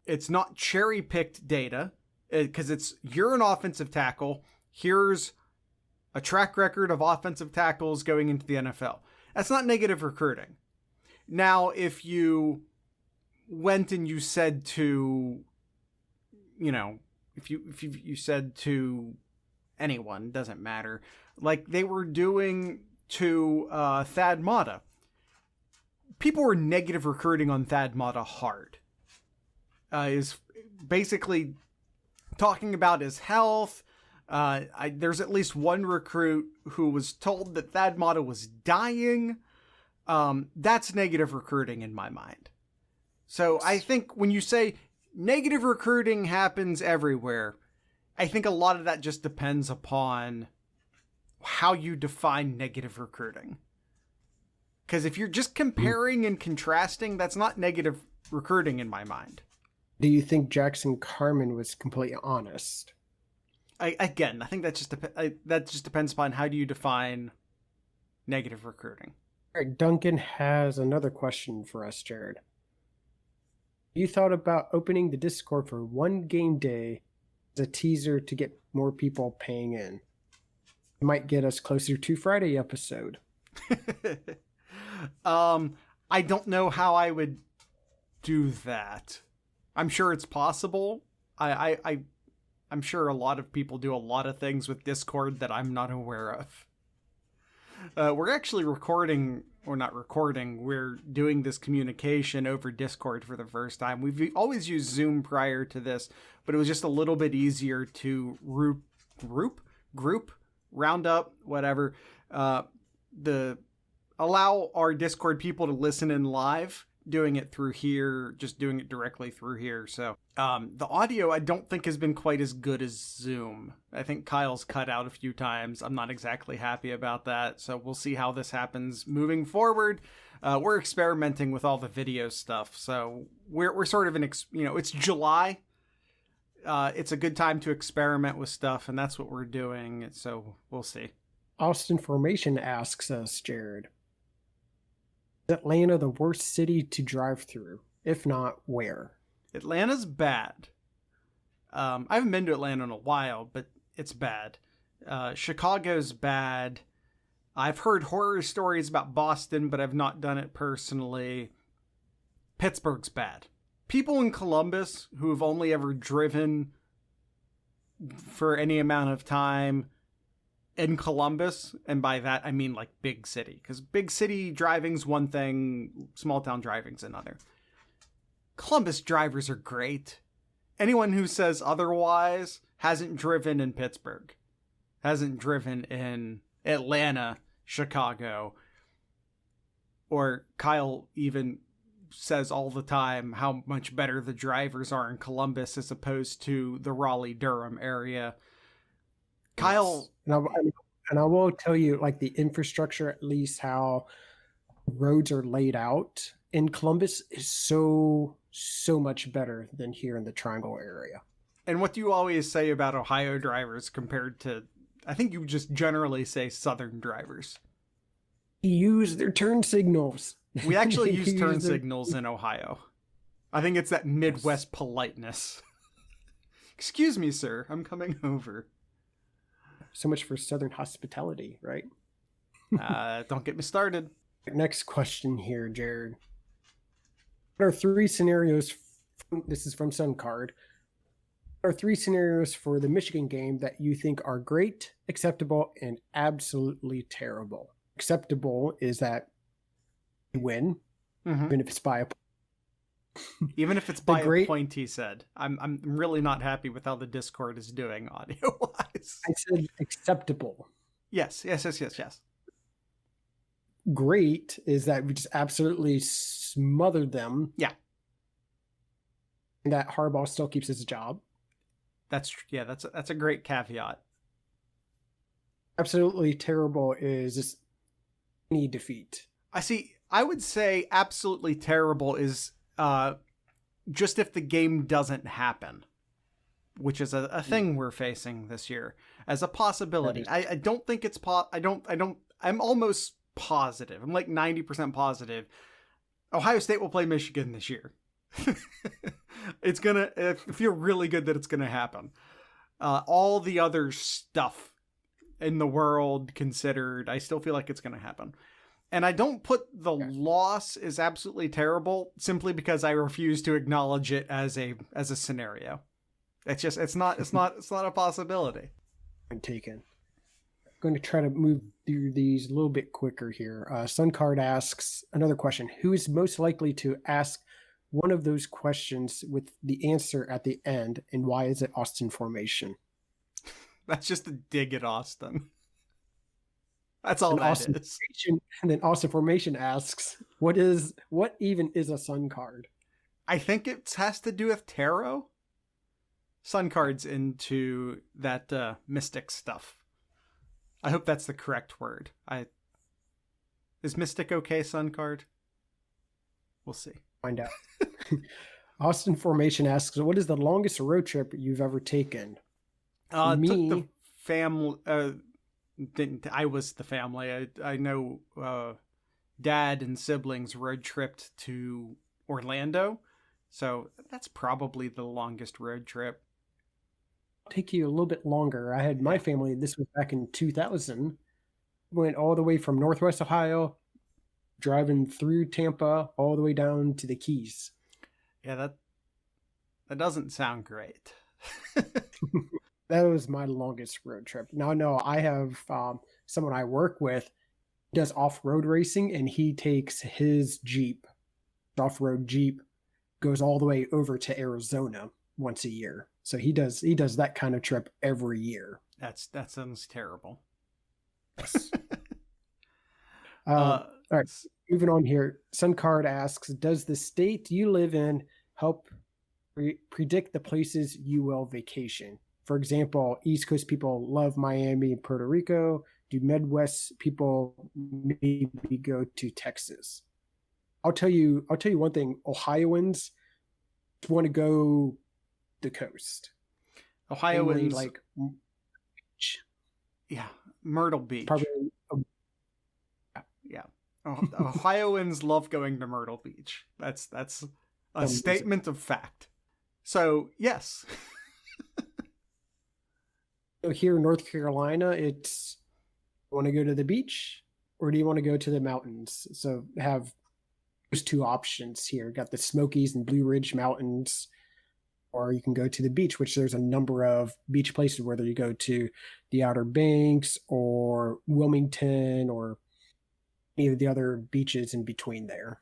It's not cherry-picked data, because you're an offensive tackle. Here's a track record of offensive tackles going into the NFL. That's not negative recruiting. Now, if you went and you said to, if you said to anyone, doesn't matter, like they were doing to Thad Matta, people were negative recruiting on Thad Matta hard. Is basically talking about his health. There's at least one recruit who was told that Thad Matta was dying. That's negative recruiting in my mind. So I think when you say negative recruiting happens everywhere, I think a lot of that just depends upon how you define negative recruiting. Because if you're just comparing and contrasting, that's not negative recruiting in my mind. Do you think Jackson Carman was completely honest? I think that just depends upon how do you define negative recruiting. All right, Duncan has another question for us, Jared. You thought about opening the Discord for one game day as a teaser to get more people paying in? Might get us closer to Friday episode. I don't know how I would do that. I'm sure it's possible. I'm sure a lot of people do a lot of things with Discord that I'm not aware of. We're actually recording, or not recording, we're doing this communication over Discord for the first time. We've always used Zoom prior to this, but it was just a little bit easier to group, round up, whatever, allow our Discord people to listen in live, doing it through here, just doing it directly through here. So the audio I don't think has been quite as good as Zoom. I think Kyle's cut out a few times. I'm not exactly happy about that. So we'll see how this happens moving forward. We're experimenting with all the video stuff. So we're sort of it's July. It's a good time to experiment with stuff, and that's what we're doing. So we'll see. Austin Formation asks us, Jared, is Atlanta the worst city to drive through? If not, where? Atlanta's bad. I haven't been to Atlanta in a while, but it's bad. Chicago's bad. I've heard horror stories about Boston, but I've not done it personally. Pittsburgh's bad. People in Columbus who have only ever driven for any amount of time in Columbus, and by that I mean like big city, because big city driving's one thing, small town driving's another. Columbus drivers are great. Anyone who says otherwise hasn't driven in Pittsburgh, hasn't driven in Atlanta, Chicago, or Kyle even says all the time how much better the drivers are in Columbus as opposed to the Raleigh-Durham area. Kyle... And I will tell you, like, the infrastructure, at least how roads are laid out in Columbus, is so much better than here in the Triangle area. And what do you always say about Ohio drivers compared to, I think you just generally say Southern drivers? Use their turn signals. We actually use turn signals in Ohio. I think it's that Midwest politeness. Excuse me, sir, I'm coming over. So much for Southern hospitality, right? Don't get me started. Next question here, Jared. What are three scenarios? This is from Suncard. What are three scenarios for the Michigan game that you think are great, acceptable, and absolutely terrible? Acceptable is that you win, even if it's by a even if it's by a point, he said. I'm really not happy with how the Discord is doing audio-wise. I said acceptable. Yes. Great is that we just absolutely smothered them. Yeah. And that Harbaugh still keeps his job. That's a great caveat. Absolutely terrible is just any defeat. I would say absolutely terrible is just if the game doesn't happen, which is a thing we're facing this year as a possibility. I don't think it's I'm almost positive. I'm like 90% positive Ohio State will play Michigan this year. I feel really good that it's gonna happen. All the other stuff in the world considered, I still feel like it's gonna happen. And I don't put the loss as absolutely terrible simply because I refuse to acknowledge it as a scenario. It's not a possibility. I'm taken. I'm going to try to move through these a little bit quicker here. Suncard asks another question: who is most likely to ask one of those questions with the answer at the end, and why is it Austin Formation? That's just a dig at Austin. That's all that is. And then Austin Formation asks, what even is a Sun card? I think it has to do with tarot. Sun card's into that mystic stuff. I hope that's the correct word. Is mystic okay, Sun card? We'll see. Find out. Austin Formation asks, what is the longest road trip you've ever taken? Took the family... I was the family. I know dad and siblings road tripped to Orlando, so that's probably the longest road trip. take you a little bit longer. I had my family, this was back in 2000, went all the way from Northwest Ohio, driving through Tampa, all the way down to the Keys. Yeah, that doesn't sound great. That was my longest road trip. Now, no, I have someone I work with does off-road racing, and he takes his Jeep, off-road Jeep, goes all the way over to Arizona once a year. So he does that kind of trip every year. That sounds terrible. Yes. All right, moving on here. Suncard asks, does the state you live in help predict the places you will vacation? For example, East Coast people love Miami and Puerto Rico. Do Midwest people maybe go to Texas? I'll tell you one thing. Ohioans want to go the coast. Ohioans like Myrtle Beach. Probably, yeah. Ohioans love going to Myrtle Beach. That's a statement of fact. So, yes. Here in North Carolina, it's want to go to the beach or do you want to go to the mountains? So have those two options here. Got the Smokies and Blue Ridge Mountains, or you can go to the beach, which there's a number of beach places, whether you go to the Outer Banks or Wilmington or any of the other beaches in between there.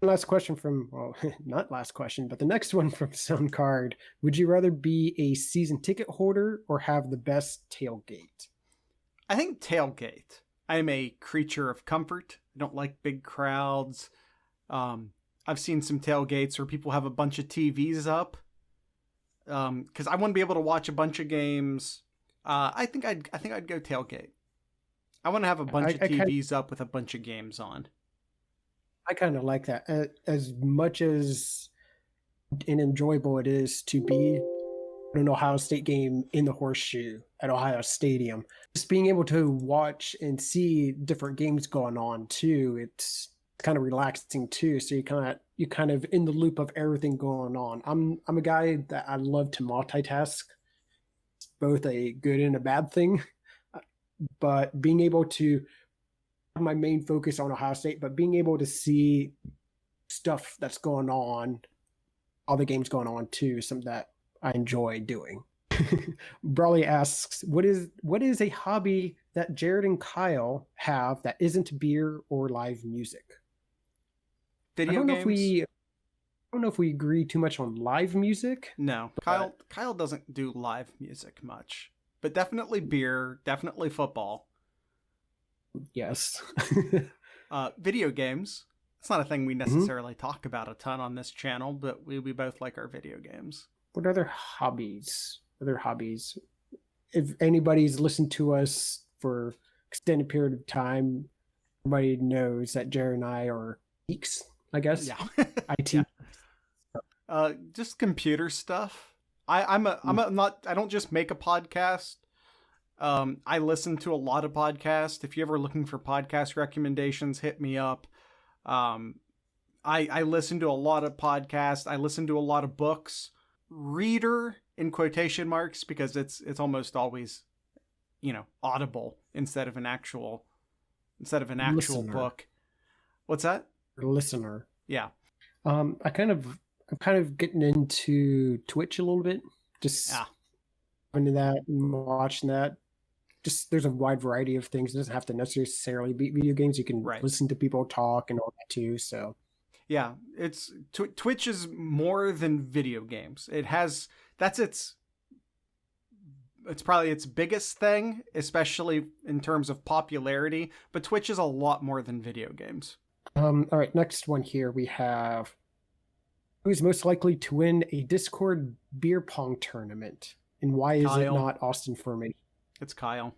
Last question from, well, not last question, but the next one from Suncard. Would you rather be a season ticket holder or have the best tailgate? I think tailgate. I am a creature of comfort. I don't like big crowds. I've seen some tailgates where people have a bunch of TVs up. Because I want to be able to watch a bunch of games. I think I'd go tailgate. I want to have a bunch of TVs up with a bunch of games on. I kind of like that. As much as enjoyable it is to be an Ohio State game in the Horseshoe at Ohio Stadium, just being able to watch and see different games going on too, it's kind of relaxing too. So you kind of in the loop of everything going on. I'm a guy that I love to multitask. It's both a good and a bad thing, but being able to my main focus on Ohio State, but being able to see stuff that's going on, all the games going on too, something that I enjoy doing. Brawley asks, what is a hobby that Jared and Kyle have that isn't beer or live music? Video games? I don't know if we agree too much on live music. No, Kyle doesn't do live music much, but definitely beer, definitely football. Yes. Video games. It's not a thing we necessarily talk about a ton on this channel, but we both like our video games. What other hobbies? If anybody's listened to us for extended period of time, everybody knows that Jared and I are geeks, I guess. Yeah. IT. Yeah. Just computer stuff. I don't just make a podcast. I listen to a lot of podcasts. If you're ever looking for podcast recommendations, hit me up. I listen to a lot of podcasts. I listen to a lot of books. Reader in quotation marks, because it's almost always, audible instead of an actual listener. Book. What's that? Listener. Yeah. I'm kind of getting into Twitch a little bit. Just into that and watching that. Just there's a wide variety of things. It doesn't have to necessarily be video games. You can listen to people talk and all that too. So yeah, it's Twitch is more than video games. It's probably its biggest thing, especially in terms of popularity. But Twitch is a lot more than video games. All right, next one here we have, who's most likely to win a Discord beer pong tournament, and why is it not Austin Formation? It's Kyle.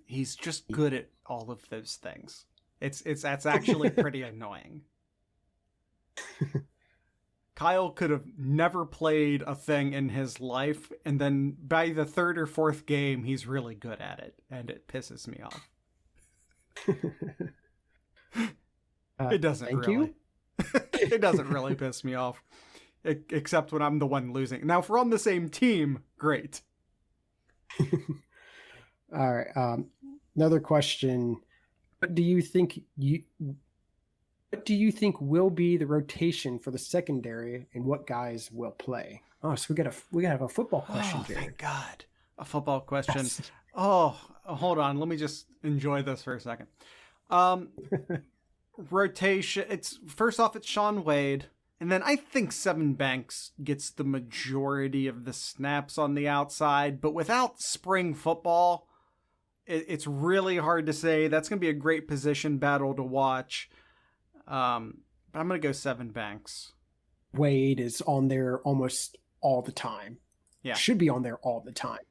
He's just good at all of those things. That's actually pretty annoying. Kyle could have never played a thing in his life, and then by the third or fourth game, he's really good at it, and it pisses me off. It doesn't really. It doesn't really piss me off. except when I'm the one losing. Now, if we're on the same team, great. All right. Another question. What do you think will be the rotation for the secondary, and what guys will play? Oh, so we gotta have a football question, Jared. Thank God. A football question. Yes. Oh, hold on. Let me just enjoy this for a second. Rotation. It's Shaun Wade. And then I think Seven Banks gets the majority of the snaps on the outside. But without spring football, it's really hard to say. That's going to be a great position battle to watch. But I'm going to go Seven Banks. Wade is on there almost all the time. Yeah. Should be on there all the time.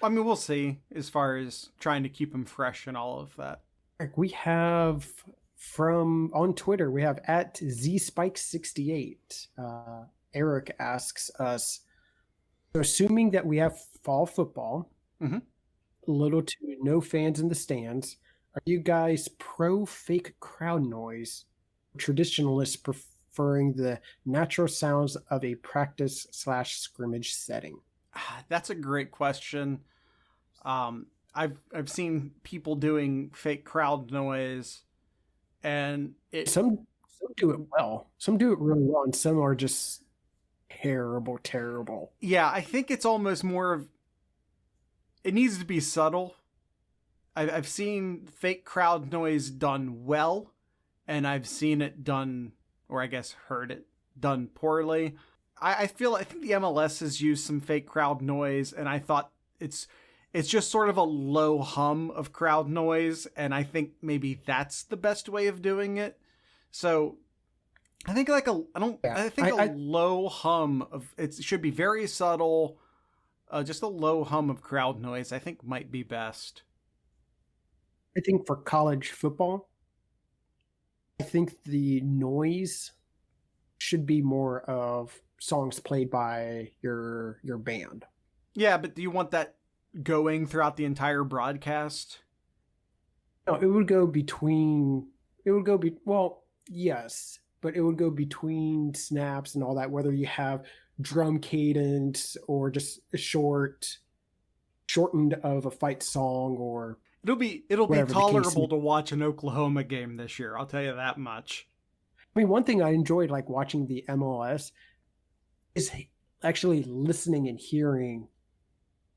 I mean, we'll see as far as trying to keep him fresh and all of that. We have on Twitter, we have at ZSpike68. Eric asks us, so assuming that we have fall football, little to no fans in the stands, are you guys pro fake crowd noise, traditionalists preferring the natural sounds of a practice/scrimmage setting? That's a great question. I've seen people doing fake crowd noise, and some do it well. Some do it really well, and some are just terrible. Yeah, I think it's almost more of it needs to be subtle. I've seen fake crowd noise done well, and I've seen it done, or I guess heard it done poorly. I think the MLS has used some fake crowd noise, and I thought it's just sort of a low hum of crowd noise, and I think maybe that's the best way of doing it. So I think a low hum of it should be very subtle. Just a low hum of crowd noise, I think, might be best. I think for college football, I think the noise should be more of songs played by your band. Yeah, but do you want that going throughout the entire broadcast? No, yes, but it would go between snaps and all that, whether you have drum cadence or just a shortened of a fight song, or it'll be tolerable to watch an Oklahoma game this year, I'll tell you that much. I mean, one thing I enjoyed like watching the MLS is actually listening and hearing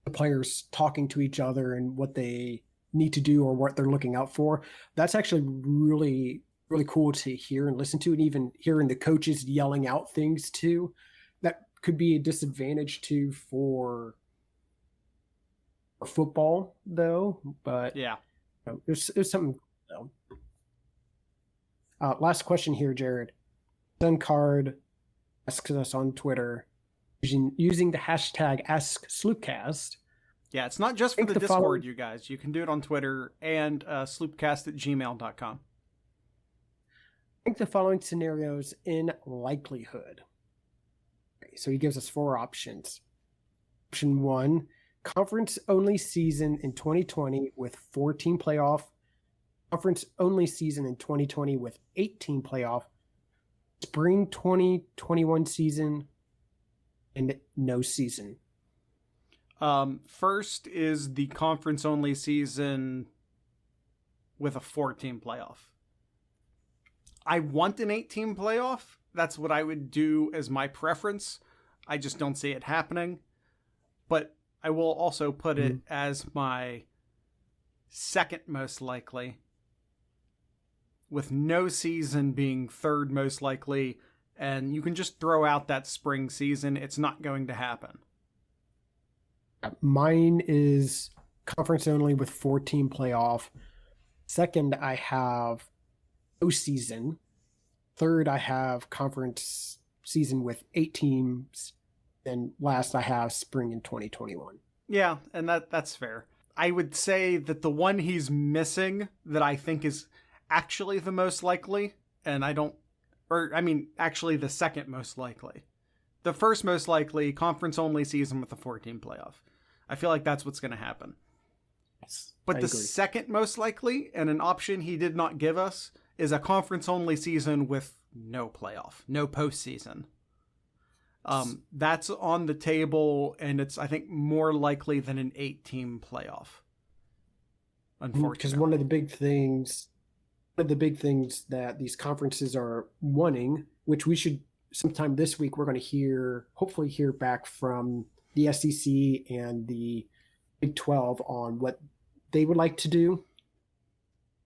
the players talking to each other and what they need to do or what they're looking out for. That's actually really, really cool to hear and listen to, and even hearing the coaches yelling out things too. That could be a disadvantage too for football though, but yeah, there's something though. Last question here, Jared. Suncard asks us on Twitter using the hashtag AskSloopcast. Yeah, it's not just for the Discord, you guys. You can do it on Twitter and sloopcast@gmail.com. Think the following scenarios in likelihood. Okay, so he gives us 4 options. Option 1, conference-only season in 2020 with 4-team playoff. Conference-only season in 2020 with 8-team playoff. Spring 2021 season and no season. First is the conference-only season with a 4-team playoff. I want an 8-team playoff. That's what I would do as my preference. I just don't see it happening. But I will also put it as my second most likely, with no season being third most likely, and you can just throw out that spring season. It's not going to happen. Mine is conference only with 4-team playoff. Second, I have no season. Third, I have conference season with 8 teams. And last, I have spring in 2021. Yeah, and that's fair. I would say that the one he's missing that I think is actually the most likely, actually the second most likely. The first most likely, conference only season with a 4-team playoff. I feel like that's what's going to happen. Yes, but the second most likely, and an option he did not give us, is a conference only season with no playoff, no postseason. That's on the table, and it's, I think, more likely than an 8-team playoff. Unfortunately. Because one of the big things that these conferences are wanting, which we should sometime this week, we're going to hopefully hear back from the SEC and the Big 12 on what they would like to do.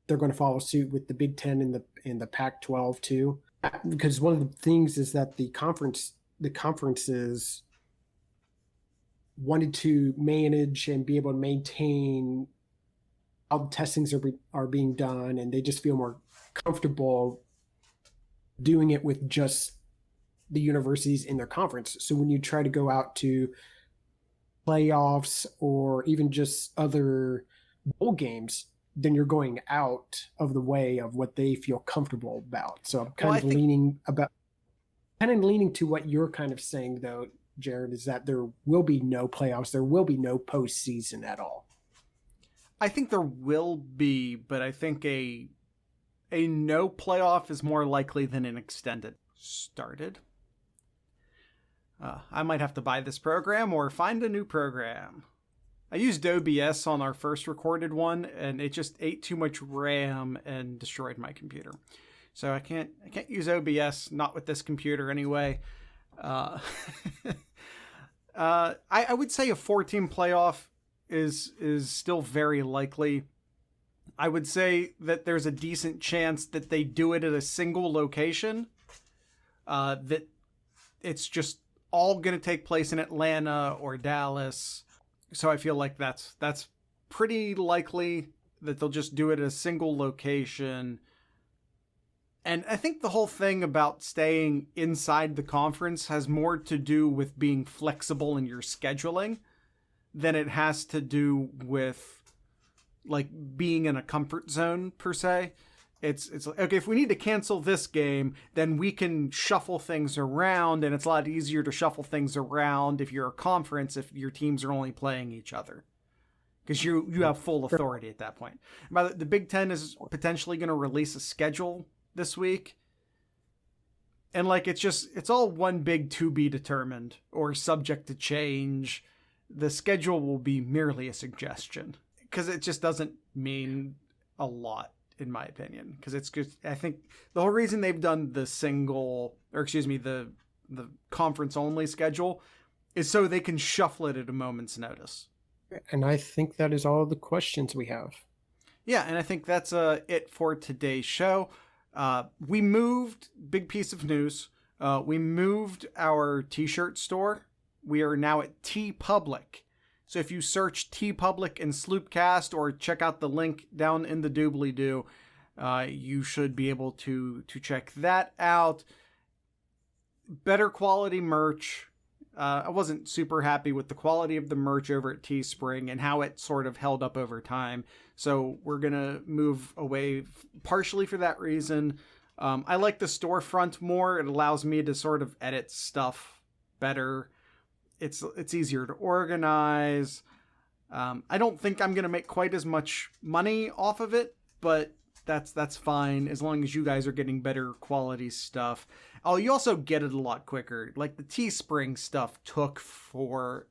They're going to follow suit with the Big 10 and the Pac-12 too, because one of the things is that the conferences wanted to manage and be able to maintain how the testings are being done, and they just feel more comfortable doing it with just the universities in their conference. So when you try to go out to playoffs or even just other bowl games, then you're going out of the way of what they feel comfortable about. So I'm kind of leaning to what you're kind of saying, though, Jared, is that there will be no playoffs. There will be no postseason at all. I think there will be, but I think a no playoff is more likely than an extended. Started. I might have to buy this program or find a new program. I used OBS on our first recorded one, and it just ate too much RAM and destroyed my computer. So I can't use OBS, not with this computer anyway. I would say a 4-team playoff is still very likely. I would say that there's a decent chance that they do it at a single location. That it's just all going to take place in Atlanta or Dallas. So I feel like that's pretty likely that they'll just do it at a single location. And I think the whole thing about staying inside the conference has more to do with being flexible in your scheduling than it has to do with like being in a comfort zone per se. It's like, okay, if we need to cancel this game, then we can shuffle things around, and it's a lot easier to shuffle things around if you're a conference, if your teams are only playing each other, because you have full authority at that point. But the Big Ten is potentially going to release a schedule this week, and like it's all one big to be determined or subject to change. The schedule will be merely a suggestion because it just doesn't mean a lot, in my opinion, because it's good. I think the whole reason they've done the conference only schedule is so they can shuffle it at a moment's notice. And I think that is all the questions we have. Yeah, and I think that's it for today's show. We moved, big piece of news. We moved our t-shirt store. We are now at TeePublic. So if you search TeePublic and Sloopcast, or check out the link down in the doobly-doo, you should be able to check that out. Better quality merch. I wasn't super happy with the quality of the merch over at Teespring and how it sort of held up over time. So we're going to move away partially for that reason. I like the storefront more. It allows me to sort of edit stuff better. It's easier to organize. I don't think I'm going to make quite as much money off of it, but that's fine as long as you guys are getting better quality stuff. Oh, you also get it a lot quicker. Like the Teespring stuff took forever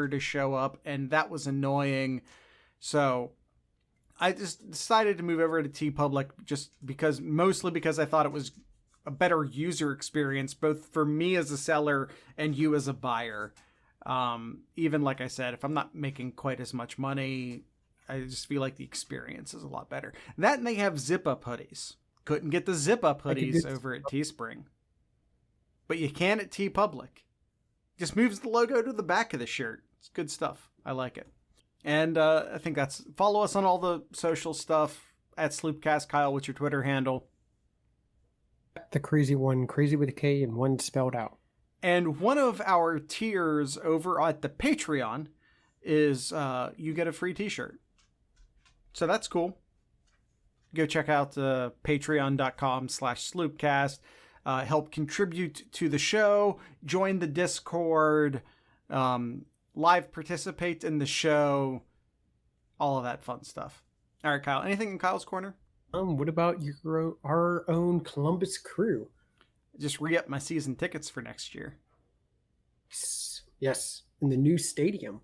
to show up, and that was annoying. So I just decided to move over to TeePublic mostly because I thought it was a better user experience, both for me as a seller and you as a buyer. Even like I said, if I'm not making quite as much money, I just feel like the experience is a lot better. That, and they have zip-up hoodies. Couldn't get the zip-up hoodies over at Teespring, but you can at TeePublic. Just moves the logo to the back of the shirt. It's good stuff. I like it. And I think follow us on all the social stuff at Sloopcast. Kyle, what's your Twitter handle? The crazy one, crazy with a K and one spelled out. And one of our tiers over at the Patreon is you get a free t-shirt. So that's cool. Go check out patreon.com/sloopcast. Help contribute to the show. Join the Discord. Live participate in the show. All of that fun stuff. All right, Kyle. Anything in Kyle's corner? What about our own Columbus Crew? Just re-up my season tickets for next year. Yes, in the new stadium.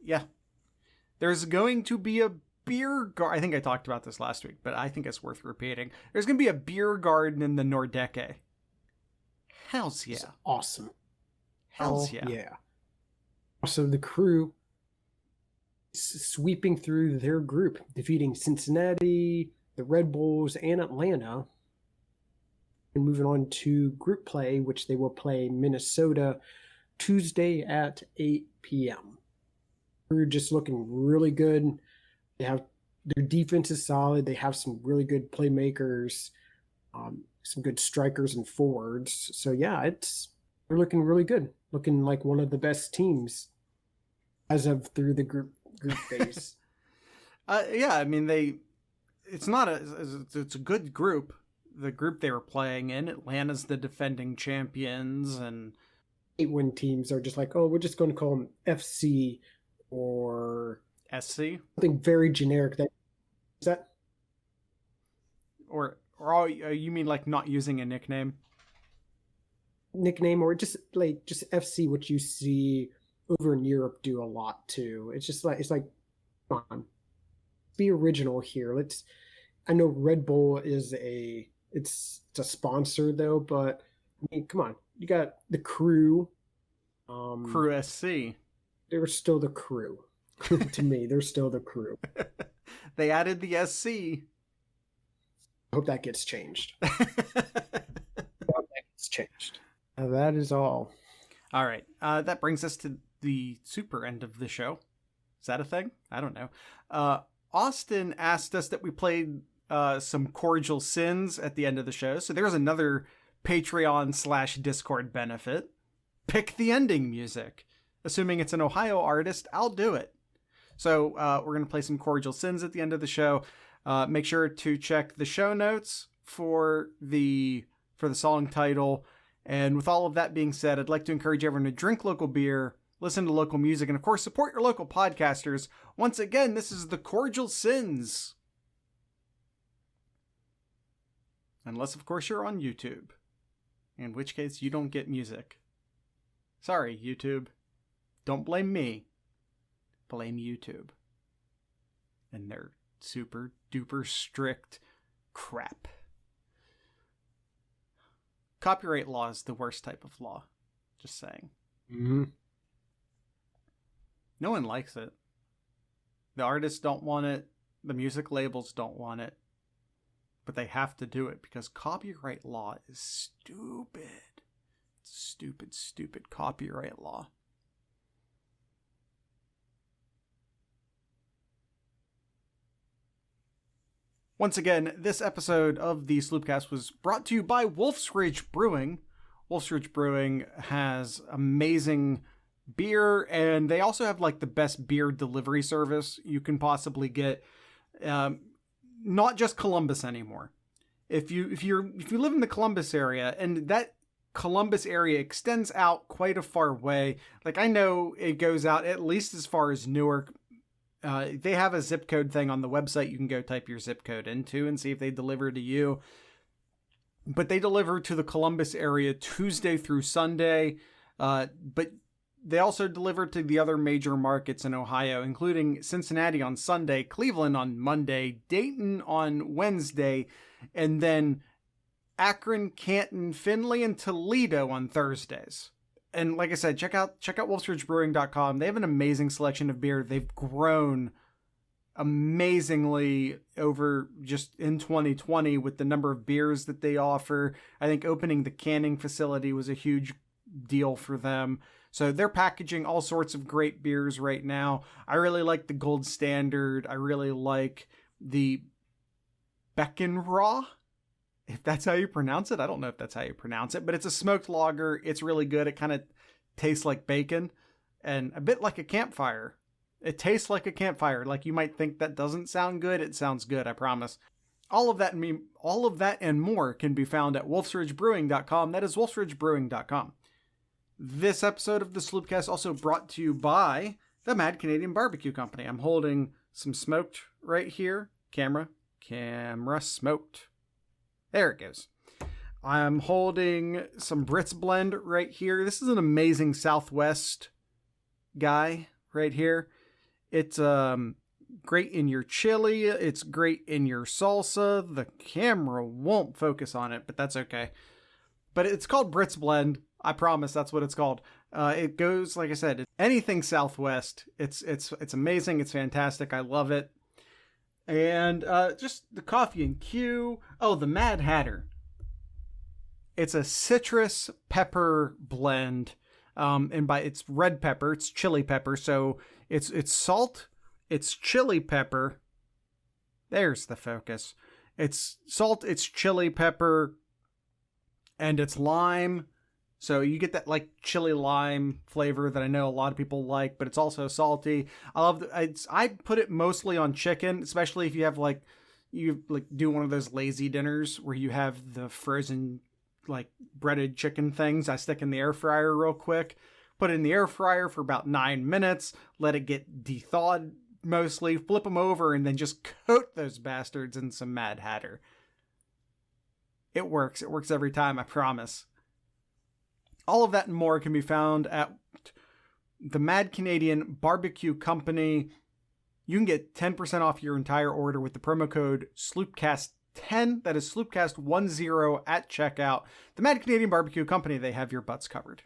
Yeah. There's going to be a beer garden. I think I talked about this last week, but I think it's worth repeating. There's going to be a beer garden in the Nordecke. Hells yeah. It's awesome. Hells yeah. Yeah. Also, the Crew sweeping through their group, defeating Cincinnati, the Red Bulls, and Atlanta. And moving on to group play, which they will play Minnesota Tuesday at 8 p.m. Crew just looking really good. They have their defense is solid. They have some really good playmakers, some good strikers and forwards. So yeah, they're looking really good. Looking like one of the best teams as of through the group phase. Yeah, I mean it's a good group. The group they were playing in, Atlanta's the defending champions, and 8-win teams are just like, oh, we're just going to call them FC or SC, something very generic. or you mean like not using a nickname or just FC, which you see over in Europe do a lot too. It's like come on, be original here. I know Red Bull is it's a sponsor though, but I mean, come on, you got the Crew. Crew SC. They're still the Crew. To me, they're still the Crew. They added the SC. I hope that gets changed. That is all. All right. That brings us to the super end of the show. Is that a thing? I don't know. Austin asked us that we played some Cordial Sins at the end of the show. So there's another Patreon/Discord benefit. Pick the ending music. Assuming it's an Ohio artist, I'll do it. So we're going to play some Cordial Sins at the end of the show. Make sure to check the show notes for the song title. And with all of that being said, I'd like to encourage everyone to drink local beer, listen to local music, and of course, support your local podcasters. Once again, this is the Cordial Sins. Unless, of course, you're on YouTube. In which case, you don't get music. Sorry, YouTube. Don't blame me. Blame YouTube. And their super duper strict crap. Copyright law is the worst type of law. Just saying. Mm-hmm. No one likes it. The artists don't want it. The music labels don't want it. But they have to do it because copyright law is stupid. Stupid, stupid copyright law. Once again, this episode of the Sloopcast was brought to you by Wolf's Ridge Brewing. Wolf's Ridge Brewing has amazing beer, and they also have like the best beer delivery service you can possibly get. Not just Columbus anymore. If you live in the Columbus area, and that Columbus area extends out quite a far way. Like I know it goes out at least as far as Newark. They have a zip code thing on the website you can go type your zip code into and see if they deliver to you. But they deliver to the Columbus area Tuesday through Sunday. But they also deliver to the other major markets in Ohio, including Cincinnati on Sunday, Cleveland on Monday, Dayton on Wednesday, and then Akron, Canton, Findlay, and Toledo on Thursdays. And like I said, check out wolfsridgebrewing.com. They have an amazing selection of beer. They've grown amazingly over just in 2020 with the number of beers that they offer. I think opening the canning facility was a huge deal for them. So they're packaging all sorts of great beers right now. I really like the Gold Standard. I really like the Beckenraw, if that's how you pronounce it. I don't know if that's how you pronounce it, but it's a smoked lager. It's really good. It kind of tastes like bacon and a bit like a campfire. It tastes like a campfire. Like you might think that doesn't sound good. It sounds good, I promise. All of that and more can be found at wolfsridgebrewing.com. That is wolfsridgebrewing.com. This episode of the Sloopcast also brought to you by the Mad Canadian Barbecue Company. I'm holding some smoked right here. Camera smoked. There it goes. I'm holding some Brits blend right here. This is an amazing Southwest guy right here. It's great in your chili. It's great in your salsa. The camera won't focus on it, but that's okay. But it's called Brits blend. I promise that's what it's called. It goes, like I said, anything Southwest. It's amazing. It's fantastic. I love it. And just the coffee and Q. Oh, the Mad Hatter. It's a citrus pepper blend. And it's red pepper. It's chili pepper. So it's salt. It's chili pepper. There's the focus. It's salt. It's chili pepper. And it's lime. So you get that like chili lime flavor that I know a lot of people like, but it's also salty. I love I put it mostly on chicken, especially if you have you do one of those lazy dinners where you have the frozen like breaded chicken things. I stick in the air fryer real quick, put it in the air fryer for about 9 minutes, let it get de-thawed mostly, flip them over, and then just coat those bastards in some Mad Hatter. It works. It works every time, I promise. All of that and more can be found at the Mad Canadian Barbecue Company. You can get 10% off your entire order with the promo code SloopCast10. That is SloopCast10 at checkout. The Mad Canadian Barbecue Company, they have your butts covered.